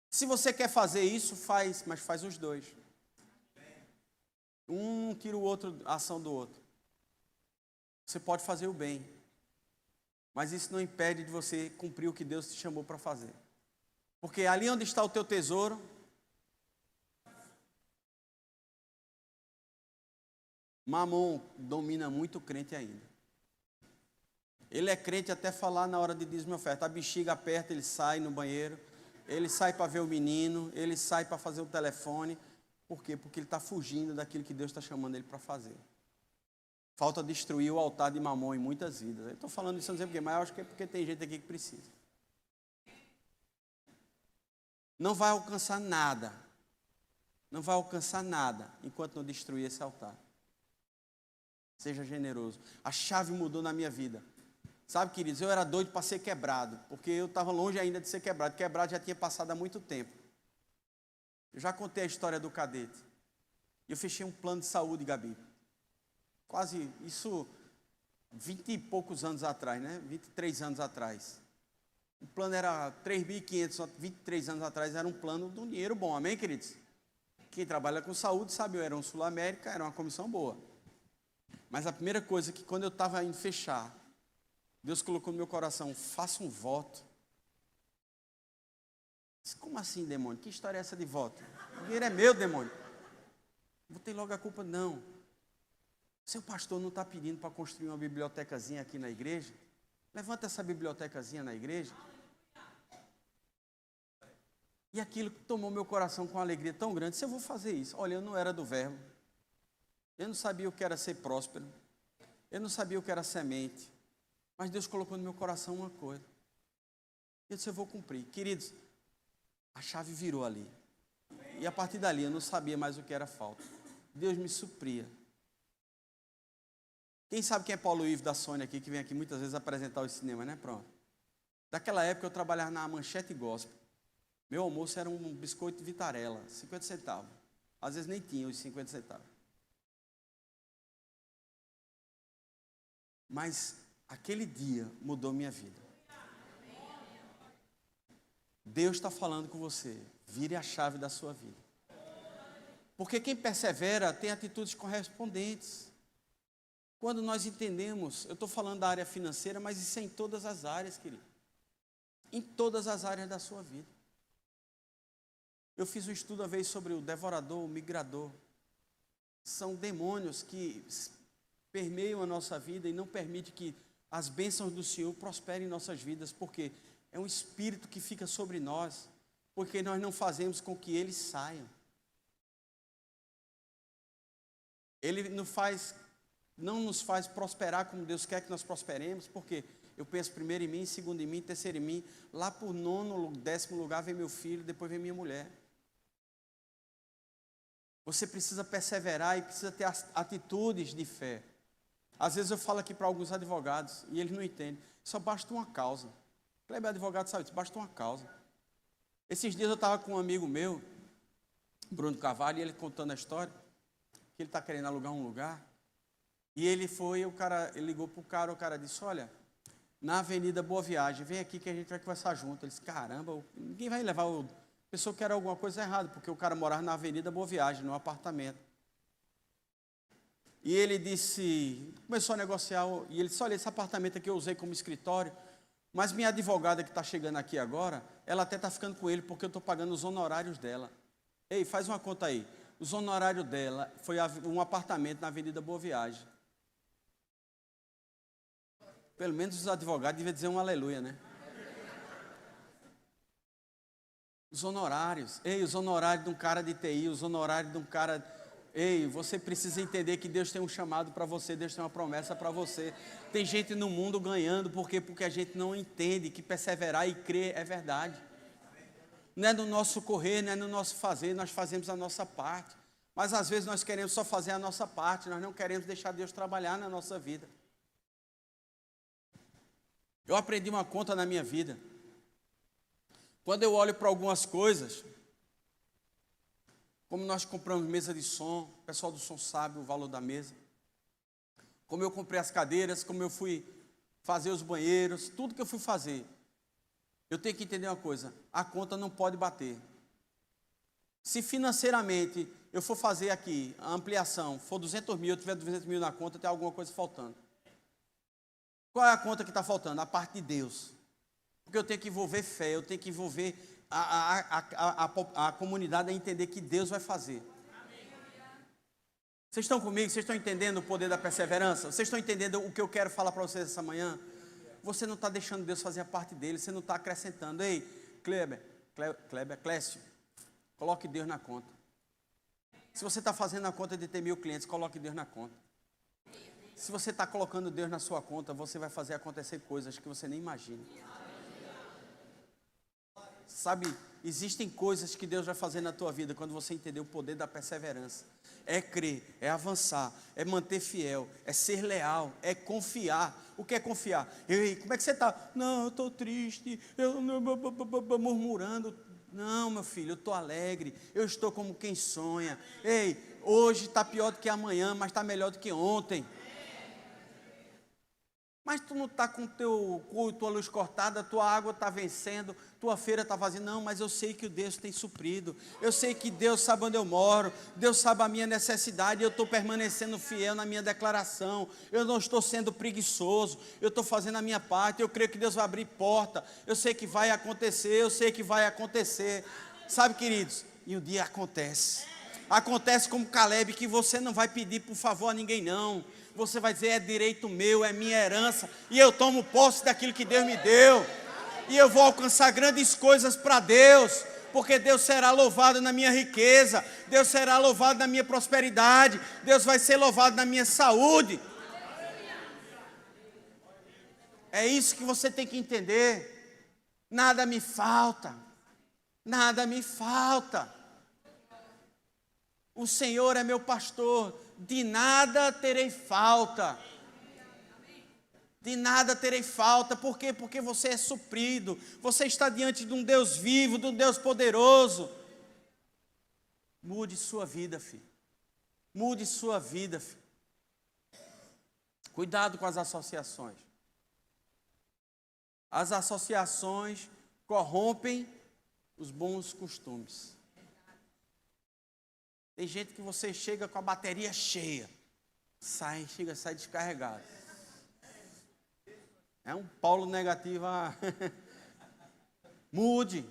Se você quer fazer isso, faz, mas faz os dois. Um tira o outro, a ação do outro. Você pode fazer o bem, mas isso não impede de você cumprir o que Deus te chamou para fazer. Porque ali onde está o teu tesouro, Mamon domina muito o crente ainda. Ele é crente até falar na hora de dízimo e oferta. A bexiga aperta, ele sai no banheiro, ele sai para ver o menino, ele sai para fazer o telefone. Por quê? Porque ele está fugindo daquilo que Deus está chamando ele para fazer. Falta destruir o altar de Mamon em muitas vidas. Eu estou falando isso não sei porquê, mas eu acho que é porque tem gente aqui que precisa. Não vai alcançar nada. Não vai alcançar nada enquanto não destruir esse altar. Seja generoso. A chave mudou na minha vida. Sabe, queridos, eu era doido para ser quebrado, porque eu estava longe ainda de ser quebrado. Quebrado já tinha passado há muito tempo. Eu já contei a história do cadete. Eu fechei um plano de saúde, Gabi. Quase, isso, 20 e poucos anos atrás, né? 23 anos atrás. O plano era 3.500, só 23 anos atrás era um plano de um dinheiro bom, amém, queridos? Quem trabalha com saúde sabe, eu era um Sul América, era uma comissão boa. Mas a primeira coisa que quando eu estava indo fechar, Deus colocou no meu coração, faça um voto. Disse, como assim, demônio? Que história é essa de voto? O dinheiro é meu, demônio. Não tem logo a culpa, não. Seu pastor não está pedindo para construir uma bibliotecazinha aqui na igreja? Levanta essa bibliotecazinha na igreja. E aquilo tomou meu coração com uma alegria tão grande. Se eu vou fazer isso, olha, eu não era do verbo. Eu não sabia o que era ser próspero. Eu não sabia o que era semente. Mas Deus colocou no meu coração uma coisa. Eu disse, eu vou cumprir. Queridos, a chave virou ali. E a partir dali eu não sabia mais o que era falta. Deus me supria. Quem sabe quem é Paulo Ivo da Sônia aqui, que vem aqui muitas vezes apresentar os cinemas, né? Pronto. Daquela época eu trabalhava na Manchete Gospel. Meu almoço era um biscoito Vitarella, 50 centavos. Às vezes nem tinha os 50 centavos. Mas aquele dia mudou minha vida. Deus está falando com você. Vire a chave da sua vida. Porque quem persevera tem atitudes correspondentes. Quando nós entendemos, eu estou falando da área financeira, mas isso é em todas as áreas, querido. Em todas as áreas da sua vida. Eu fiz um estudo uma vez sobre o devorador, o migrador. São demônios que permeiam a nossa vida e não permitem que as bênçãos do Senhor prosperem em nossas vidas, porque é um espírito que fica sobre nós, porque nós não fazemos com que eles saiam. Ele não nos faz prosperar como Deus quer que nós prosperemos, porque eu penso primeiro em mim, segundo em mim, terceiro em mim, lá por 9º, 10º lugar vem meu filho, depois vem minha mulher. Você precisa perseverar e precisa ter atitudes de fé. Às vezes eu falo aqui para alguns advogados e eles não entendem. Só basta uma causa. Kleber advogado sabe disso, basta uma causa. Esses dias eu estava com um amigo meu, Bruno Carvalho, e ele contando a história, que ele está querendo alugar um lugar. E ele ligou para o cara disse, olha, na Avenida Boa Viagem, vem aqui que a gente vai conversar junto. Ele disse, caramba, ninguém vai levar a pessoa que era alguma coisa errada, porque o cara morava na Avenida Boa Viagem, num apartamento. E ele disse, começou a negociar, e ele disse, olha, esse apartamento aqui eu usei como escritório, mas minha advogada que está chegando aqui agora, ela até está ficando com ele, porque eu estou pagando os honorários dela. Ei, faz uma conta aí. Os honorários dela foi um apartamento na Avenida Boa Viagem. Pelo menos os advogados deviam dizer um aleluia, né? Os honorários. Ei, os honorários de um cara de TI, os honorários de um cara Ei, você precisa entender que Deus tem um chamado para você, Deus tem uma promessa para você. Tem gente no mundo ganhando, por quê? Porque a gente não entende que perseverar e crer é verdade. Não é no nosso correr, não é no nosso fazer, nós fazemos a nossa parte. Mas às vezes nós queremos só fazer a nossa parte, nós não queremos deixar Deus trabalhar na nossa vida. Eu aprendi uma conta na minha vida. Quando eu olho para algumas coisas, como nós compramos mesa de som, o pessoal do som sabe o valor da mesa. Como eu comprei as cadeiras, como eu fui fazer os banheiros, tudo que eu fui fazer. Eu tenho que entender uma coisa, a conta não pode bater. Se financeiramente eu for fazer aqui a ampliação, for 200 mil, eu tiver 200 mil na conta, tem alguma coisa faltando. Qual é a conta que está faltando? A parte de Deus. Porque eu tenho que envolver fé, eu tenho que envolver a comunidade a entender que Deus vai fazer. Vocês estão comigo? Vocês estão entendendo o poder da perseverança? Vocês estão entendendo o que eu quero falar para vocês essa manhã? Você não está deixando Deus fazer a parte dele, você não está acrescentando. Ei, Clécio, coloque Deus na conta. Se você está fazendo a conta de ter 1000 clientes, coloque Deus na conta. Se você está colocando Deus na sua conta, você vai fazer acontecer coisas que você nem imagina. Sabe, existem coisas que Deus vai fazer na tua vida quando você entender o poder da perseverança. É crer, é avançar, é manter fiel, é ser leal, é confiar. O que é confiar? Ei, como é que você está? Não, eu estou triste, eu murmurando. Não, meu filho, eu estou alegre, eu estou como quem sonha. Ei, hoje está pior do que amanhã, mas está melhor do que ontem. Mas tu não está com tua luz cortada, tua água está vencendo, tua feira está vazia. Não, mas eu sei que o Deus tem suprido. Eu sei que Deus sabe onde eu moro. Deus sabe a minha necessidade. Eu estou permanecendo fiel na minha declaração. Eu não estou sendo preguiçoso. Eu estou fazendo a minha parte. Eu creio que Deus vai abrir porta. Eu sei que vai acontecer. Eu sei que vai acontecer. Sabe, queridos? E o dia acontece. Acontece como Caleb, que você não vai pedir por favor a ninguém, não. Você vai dizer, é direito meu, é minha herança, e eu tomo posse daquilo que Deus me deu, e eu vou alcançar grandes coisas para Deus, porque Deus será louvado na minha riqueza, Deus será louvado na minha prosperidade, Deus vai ser louvado na minha saúde. É isso que você tem que entender. Nada me falta, nada me falta. O Senhor é meu pastor, de nada terei falta. De nada terei falta. Por quê? Porque você é suprido. Você está diante de um Deus vivo, de um Deus poderoso. Mude sua vida, filho. Mude sua vida, filho. Cuidado com as associações. As associações corrompem os bons costumes. Tem gente que você chega com a bateria cheia, sai descarregado. É um polo negativo. Mude.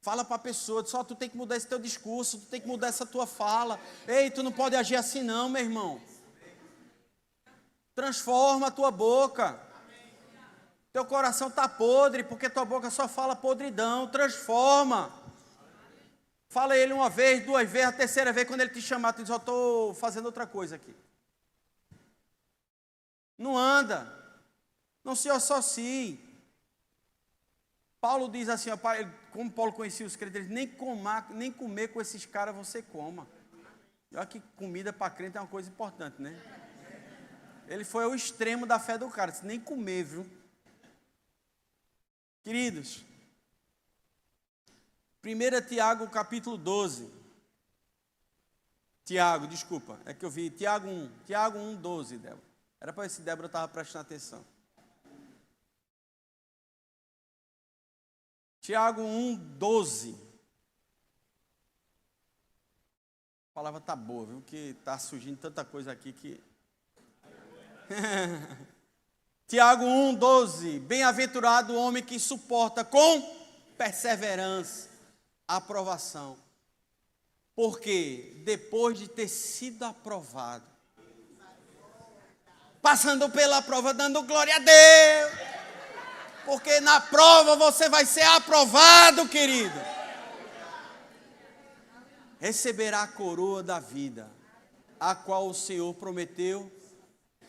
Fala para a pessoa, só tu tem que mudar esse teu discurso, tu tem que mudar essa tua fala. Ei, tu não pode agir assim não, meu irmão. Transforma a tua boca. Teu coração está podre, porque tua boca só fala podridão. Transforma. Fala ele uma vez, 2 vezes, a terceira vez, quando ele te chamar, tu diz, eu estou fazendo outra coisa aqui. Não anda. Não se associe. Paulo diz assim, ó, como Paulo conhecia os crentes, nem comer com esses caras você coma. Olha que comida para crente é uma coisa importante, né? Ele foi ao extremo da fé do cara, disse, nem comer, viu? Queridos, 1 Tiago, capítulo 12. Tiago, desculpa, é que eu vi Tiago 1. Tiago 1, 12, Débora. Era para ver se Débora estava prestando atenção. Tiago 1, 12. A palavra está boa, viu? Que está surgindo tanta coisa aqui que... Tiago 1, 12. Bem-aventurado o homem que suporta com perseverança a aprovação. Porque depois de ter sido aprovado, passando pela prova, dando glória a Deus, porque na prova você vai ser aprovado, querido. receberá a coroa da vida, a qual o Senhor prometeu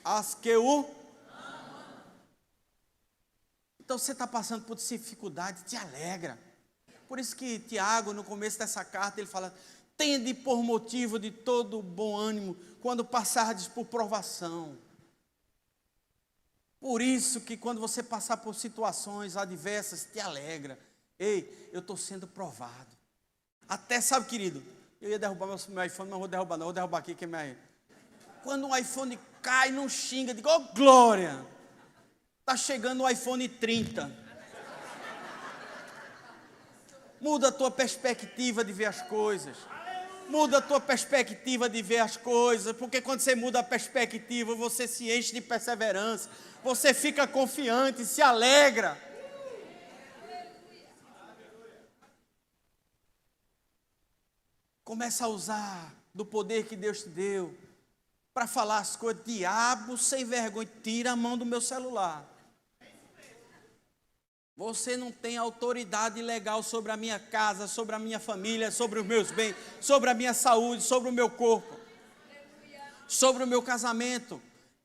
às que o... Então você está passando por dificuldade, te alegra. Por isso que Tiago, no começo dessa carta, ele fala: tende por motivo de todo bom ânimo, quando passardes por provação. Por isso que quando você passar por situações adversas, te alegra. Ei, eu estou sendo provado. Até, sabe, querido, eu ia derrubar meu iPhone, mas não vou derrubar não, vou derrubar aqui que é minha... Quando um iPhone cai, não xinga, digo, oh glória, está chegando o iPhone 30. Muda a tua perspectiva de ver as coisas. Muda a tua perspectiva de ver as coisas, porque quando você muda a perspectiva, você se enche de perseverança, você fica confiante, se alegra. Começa a usar do poder que Deus te deu para falar as coisas. Diabo sem vergonha, tira a mão do meu celular. Você não tem autoridade legal sobre a minha casa, sobre a minha família, sobre os meus bens, sobre a minha saúde, sobre o meu corpo, sobre o meu casamento.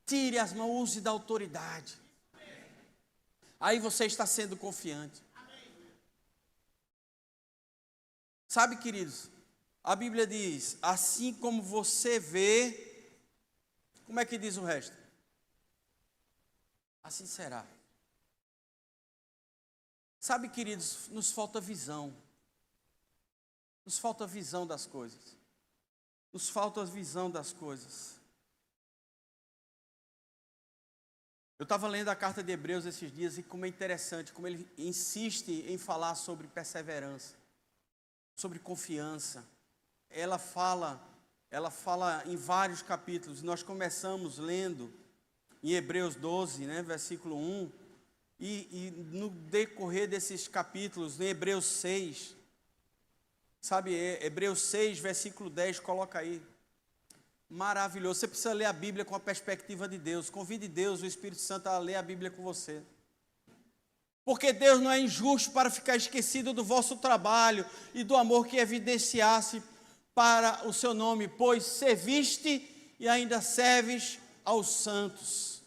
Tire as mãos, use da autoridade. Aí você está sendo confiante. Sabe, queridos, a Bíblia diz, assim como você vê, como é que diz o resto? Assim será. Sabe, queridos, nos falta visão. Nos falta visão das coisas. Nos falta visão das coisas. Eu estava lendo a carta de Hebreus esses dias e como é interessante, como ele insiste em falar sobre perseverança, sobre confiança. Ela fala em vários capítulos. Nós começamos lendo em Hebreus 12, né, versículo 1. E no decorrer desses capítulos, em Hebreus 6, sabe, Hebreus 6, versículo 10, coloca aí. Maravilhoso. Você precisa ler a Bíblia com a perspectiva de Deus. Convide Deus, o Espírito Santo, a ler a Bíblia com você. Porque Deus não é injusto para ficar esquecido do vosso trabalho e do amor que evidenciasse para o seu nome, pois serviste e ainda serves aos santos.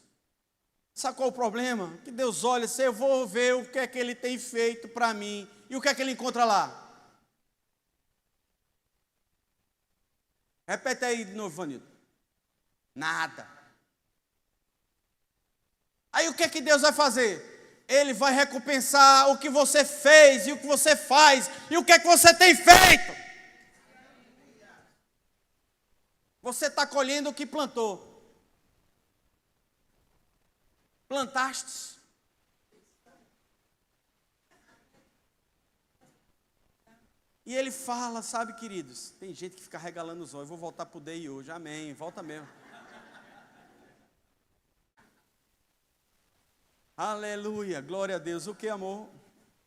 Sabe qual é o problema? Que Deus olha, se eu vou ver o que é que Ele tem feito para mim. E o que é que Ele encontra lá? Repete aí de novo, Vanildo. Nada. Aí o que é que Deus vai fazer? Ele vai recompensar o que você fez e o que você faz. E o que é que você tem feito? Você está colhendo o que plantou. Plantastes. E ele fala, sabe, queridos, tem gente que fica regalando os olhos. Eu vou voltar para o DI hoje, amém, volta mesmo. Aleluia, glória a Deus. O que, amor?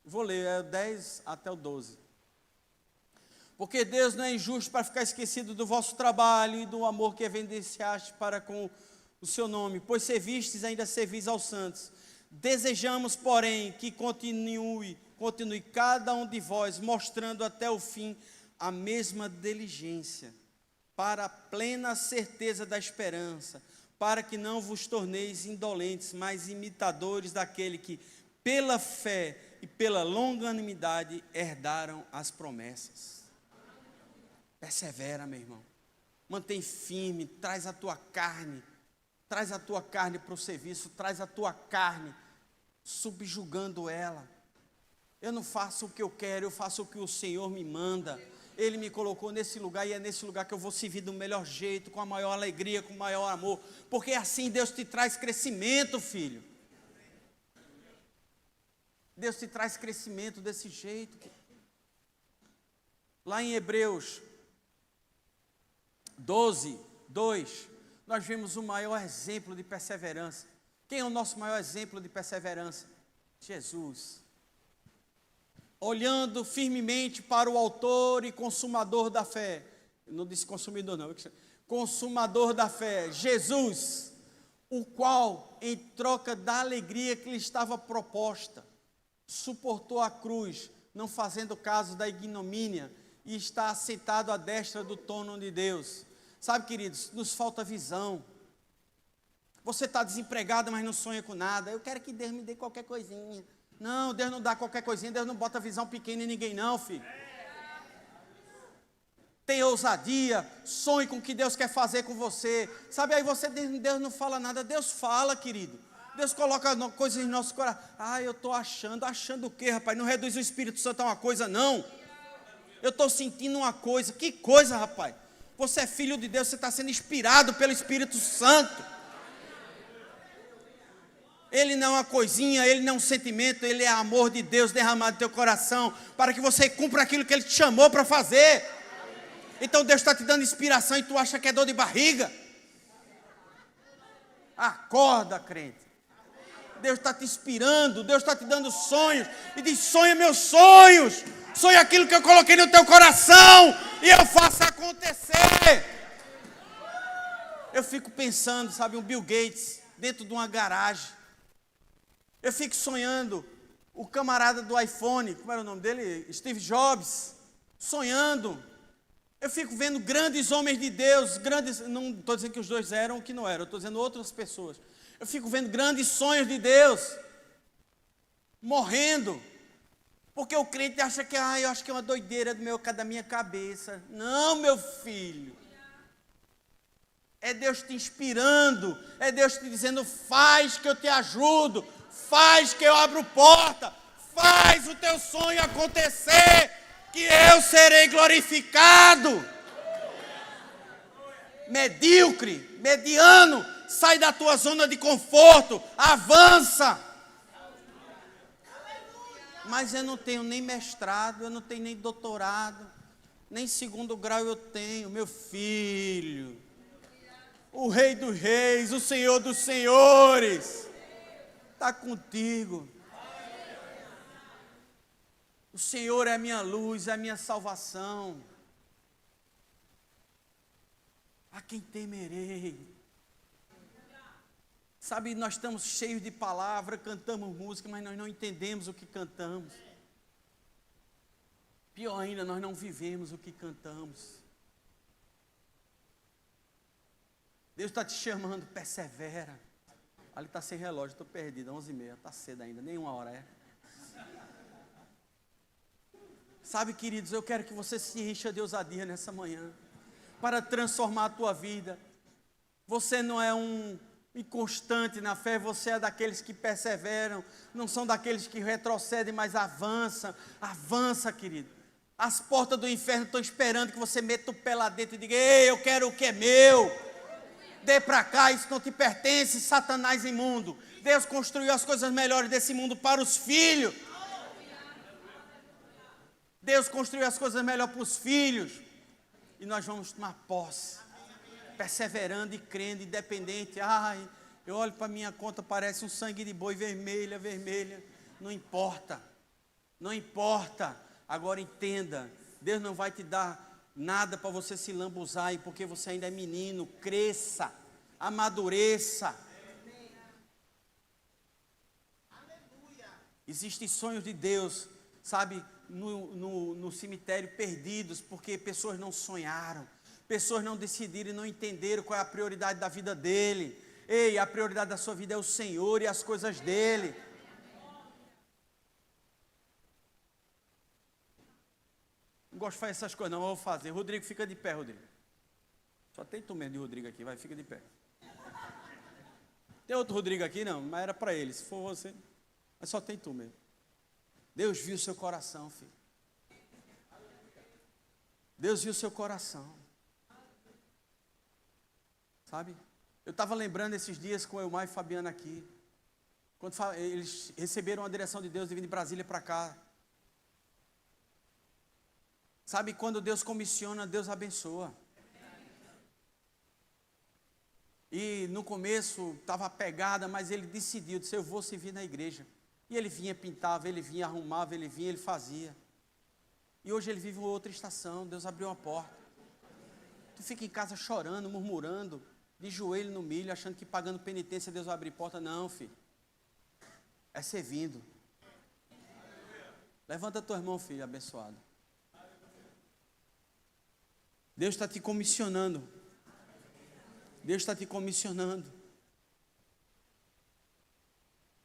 Vou ler, é o 10 até o 12. Porque Deus não é injusto para ficar esquecido do vosso trabalho e do amor que evidenciaste para com o seu nome, pois servistes e ainda servis aos santos. Desejamos, porém, que continue cada um de vós mostrando até o fim a mesma diligência, para a plena certeza da esperança, para que não vos torneis indolentes, mas imitadores daquele que, pela fé e pela longanimidade, herdaram as promessas. Persevera, meu irmão. Mantém firme, traz a tua carne para o serviço, traz a tua carne, subjugando ela. Eu não faço o que eu quero, eu faço o que o Senhor me manda. Ele me colocou nesse lugar e é nesse lugar que eu vou servir do melhor jeito, com a maior alegria, com o maior amor, porque assim Deus te traz crescimento, filho. Deus te traz crescimento desse jeito. Lá em Hebreus 12, 2, nós vimos o maior exemplo de perseverança. Quem é o nosso maior exemplo de perseverança? Jesus. Olhando firmemente para o autor e consumador da fé. Não disse consumidor não. Consumador da fé. Jesus, o qual, em troca da alegria que lhe estava proposta, suportou a cruz, não fazendo caso da ignomínia, e está sentado à destra do trono de Deus. Sabe, queridos, nos falta visão. Você está desempregado, mas não sonha com nada. Eu quero que Deus me dê qualquer coisinha. Não, Deus não dá qualquer coisinha, Deus não bota visão pequena em ninguém não, filho. Tenha ousadia, sonhe com o que Deus quer fazer com você. Sabe, aí Deus não fala nada, Deus fala, querido. Deus coloca coisas em nosso coração. Eu estou achando o quê, rapaz? Não reduz o Espírito Santo a uma coisa, não. Eu estou sentindo uma coisa. Que coisa, rapaz? Você é filho de Deus, você está sendo inspirado pelo Espírito Santo. Ele não é uma coisinha, ele não é um sentimento, ele é amor de Deus derramado no teu coração, para que você cumpra aquilo que ele te chamou para fazer. Então Deus está te dando inspiração e tu acha que é dor de barriga. Acorda, crente. Deus está te inspirando, Deus está te dando sonhos, e diz: sonha meus sonhos, sonha aquilo que eu coloquei no teu coração, e eu faço acontecer. Eu fico pensando, sabe, um Bill Gates dentro de uma garagem. Eu fico sonhando o camarada do iPhone, como era o nome dele? Steve Jobs, sonhando. Eu fico vendo grandes homens de Deus, não estou dizendo que os dois eram o que não eram, eu estou dizendo outras pessoas. Eu fico vendo grandes sonhos de Deus, morrendo, porque o crente acha que, eu acho que é uma doideira da minha cabeça. Não, meu filho. É Deus te inspirando, é Deus te dizendo: faz que eu te ajudo, faz que eu abro porta, faz o teu sonho acontecer, que eu serei glorificado. Medíocre, mediano, sai da tua zona de conforto, avança. Mas eu não tenho nem mestrado, eu não tenho nem doutorado, nem segundo grau eu tenho, meu filho. O Rei dos Reis, o Senhor dos Senhores está contigo. O Senhor é a minha luz, é a minha salvação. A quem temerei? Sabe, nós estamos cheios de palavra, cantamos música, mas nós não entendemos o que cantamos. Pior ainda, nós não vivemos o que cantamos. Deus está te chamando, persevera. Ali está sem relógio, estou perdido, 11h30, está cedo ainda, nem 1 hora é. Sabe, queridos, eu quero que você se encha de ousadia nessa manhã, para transformar a tua vida. Você não é um inconstante na fé, você é daqueles que perseveram, não são daqueles que retrocedem, mas avança, querido. As portas do inferno estão esperando que você meta o pé lá dentro e diga: ei, eu quero o que é meu. Dê para cá, isso não te pertence, Satanás imundo. Deus construiu as coisas melhores desse mundo para os filhos. Deus construiu as coisas melhores para os filhos. E nós vamos tomar posse, perseverando e crendo, independente. Eu olho para a minha conta, parece um sangue de boi vermelha. Não importa, não importa. Agora entenda, Deus não vai te dar nada para você se lambuzar, porque você ainda é menino. Cresça, amadureça. Existem sonhos de Deus, sabe, no cemitério perdidos, porque pessoas não sonharam, pessoas não decidiram e não entenderam qual é a prioridade da vida dele. Ei, a prioridade da sua vida é o Senhor e as coisas dele. Não gosto de fazer essas coisas, não, eu vou fazer. Rodrigo, fica de pé, Rodrigo. Só tem tu mesmo de Rodrigo aqui, vai, fica de pé. Tem outro Rodrigo aqui? Não, mas era para ele, se for você. Mas só tem tu mesmo. Deus viu o seu coração, filho. Deus viu o seu coração. Sabe? Eu estava lembrando esses dias com o Elmar e Fabiana aqui. Quando eles receberam a direção de Deus de vir de Brasília para cá. Sabe, quando Deus comissiona, Deus abençoa. E no começo estava pegada, mas ele decidiu, disse: eu vou servir na igreja. E ele vinha, pintava, ele vinha, arrumava, ele vinha, ele fazia. E hoje ele vive uma outra estação, Deus abriu uma porta. Tu fica em casa chorando, murmurando, de joelho no milho, achando que pagando penitência Deus vai abrir porta. Não, filho. É servindo. Levanta tua mão, filho, abençoado. Deus está te comissionando. Deus está te comissionando.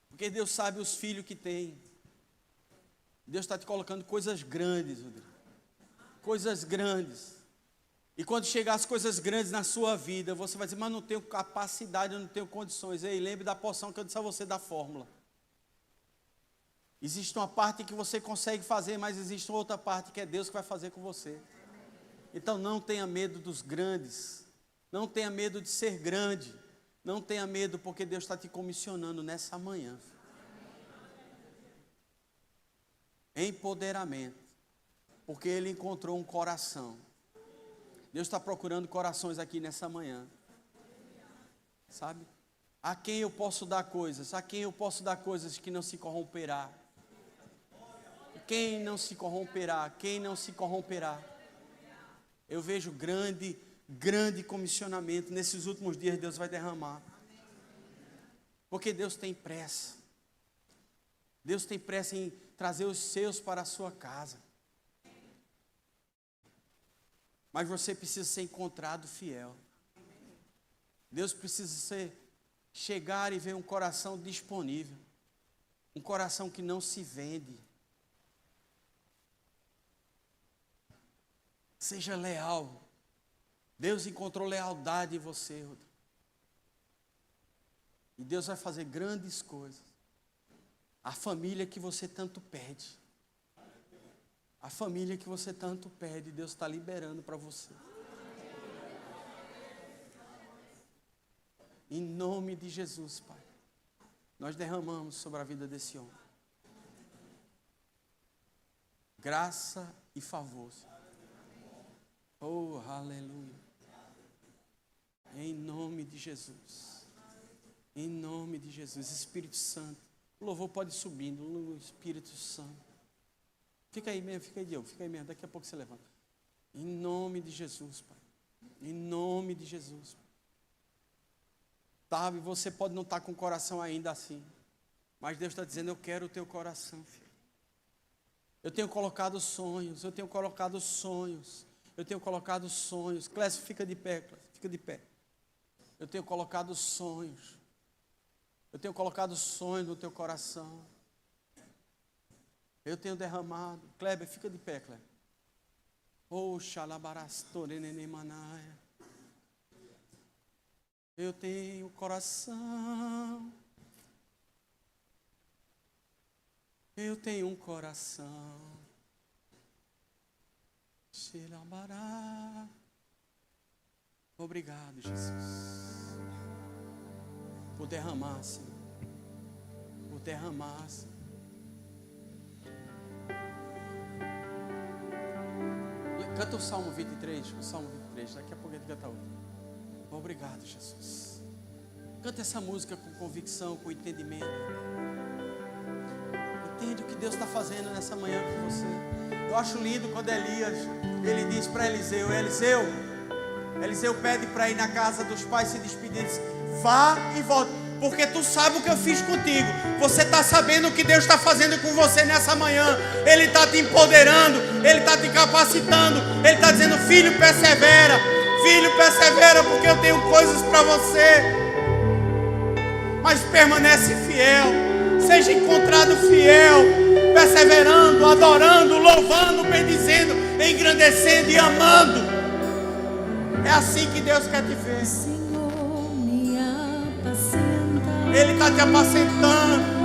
Porque Deus sabe os filhos que tem. Deus está te colocando coisas grandes, Rodrigo. Coisas grandes. E quando chegar as coisas grandes na sua vida, você vai dizer, mas não tenho capacidade, eu não tenho condições. Ei, lembre da porção que eu disse a você da fórmula. Existe uma parte que você consegue fazer, mas existe outra parte que é Deus que vai fazer com você. Então não tenha medo dos grandes. Não tenha medo de ser grande. Não tenha medo, porque Deus está te comissionando nessa manhã. Empoderamento. Porque Ele encontrou um coração. Deus está procurando corações aqui nessa manhã. Sabe? A quem eu posso dar coisas? A quem eu posso dar coisas que não se corromperá? Quem não se corromperá? Quem não se corromperá? Eu vejo grande comissionamento. Nesses últimos dias Deus vai derramar. Porque Deus tem pressa. Deus tem pressa em trazer os seus para a sua casa. Mas você precisa ser encontrado fiel. Deus precisa chegar e ver um coração disponível. Um coração que não se vende. Seja leal. Deus encontrou lealdade em você, Rodrigo. E Deus vai fazer grandes coisas. A família que você tanto pede. A família que você tanto pede, Deus está liberando para você. Em nome de Jesus, Pai. Nós derramamos sobre a vida desse homem. Graça e favor. Oh, aleluia. Em nome de Jesus. Em nome de Jesus. Espírito Santo. O louvor pode ir subindo. O Espírito Santo. Fica aí mesmo, Diogo. Fica aí mesmo. Daqui a pouco você levanta. Em nome de Jesus, Pai. Em nome de Jesus. Sabe, você pode não estar com o coração ainda assim. Mas Deus está dizendo, eu quero o teu coração, filho. Eu tenho colocado sonhos. Eu tenho colocado sonhos. Eu tenho colocado sonhos. Clécio, fica de pé, Clécio. Fica de pé. Eu tenho colocado sonhos. Eu tenho colocado sonhos no teu coração. Eu tenho derramado. Kleber, fica de pé, Kleber. Oh, xalabarastorene-manaia. Eu tenho coração. Eu tenho um coração. Xalabará. Obrigado, Jesus. Por derramar, Senhor. Por derramar, Senhor. Canta o Salmo 23, daqui a pouco a gente canta outro. Obrigado, Jesus. Canta essa música com convicção, com entendimento. Entende o que Deus está fazendo nessa manhã com você. Eu acho lindo quando Elias, ele diz para Eliseu, Eliseu pede para ir na casa dos pais se despedir, diz, vá e volte, porque tu sabe o que eu fiz contigo. Você está sabendo o que Deus está fazendo com você nessa manhã. Ele está te empoderando, Ele está te capacitando. Ele está dizendo, filho, persevera, porque eu tenho coisas para você. Mas permanece fiel, seja encontrado fiel, perseverando, adorando, louvando, bendizendo, engrandecendo e amando. É assim que Deus quer te ver. Senhor, me apacenta. Ele está te apacentando.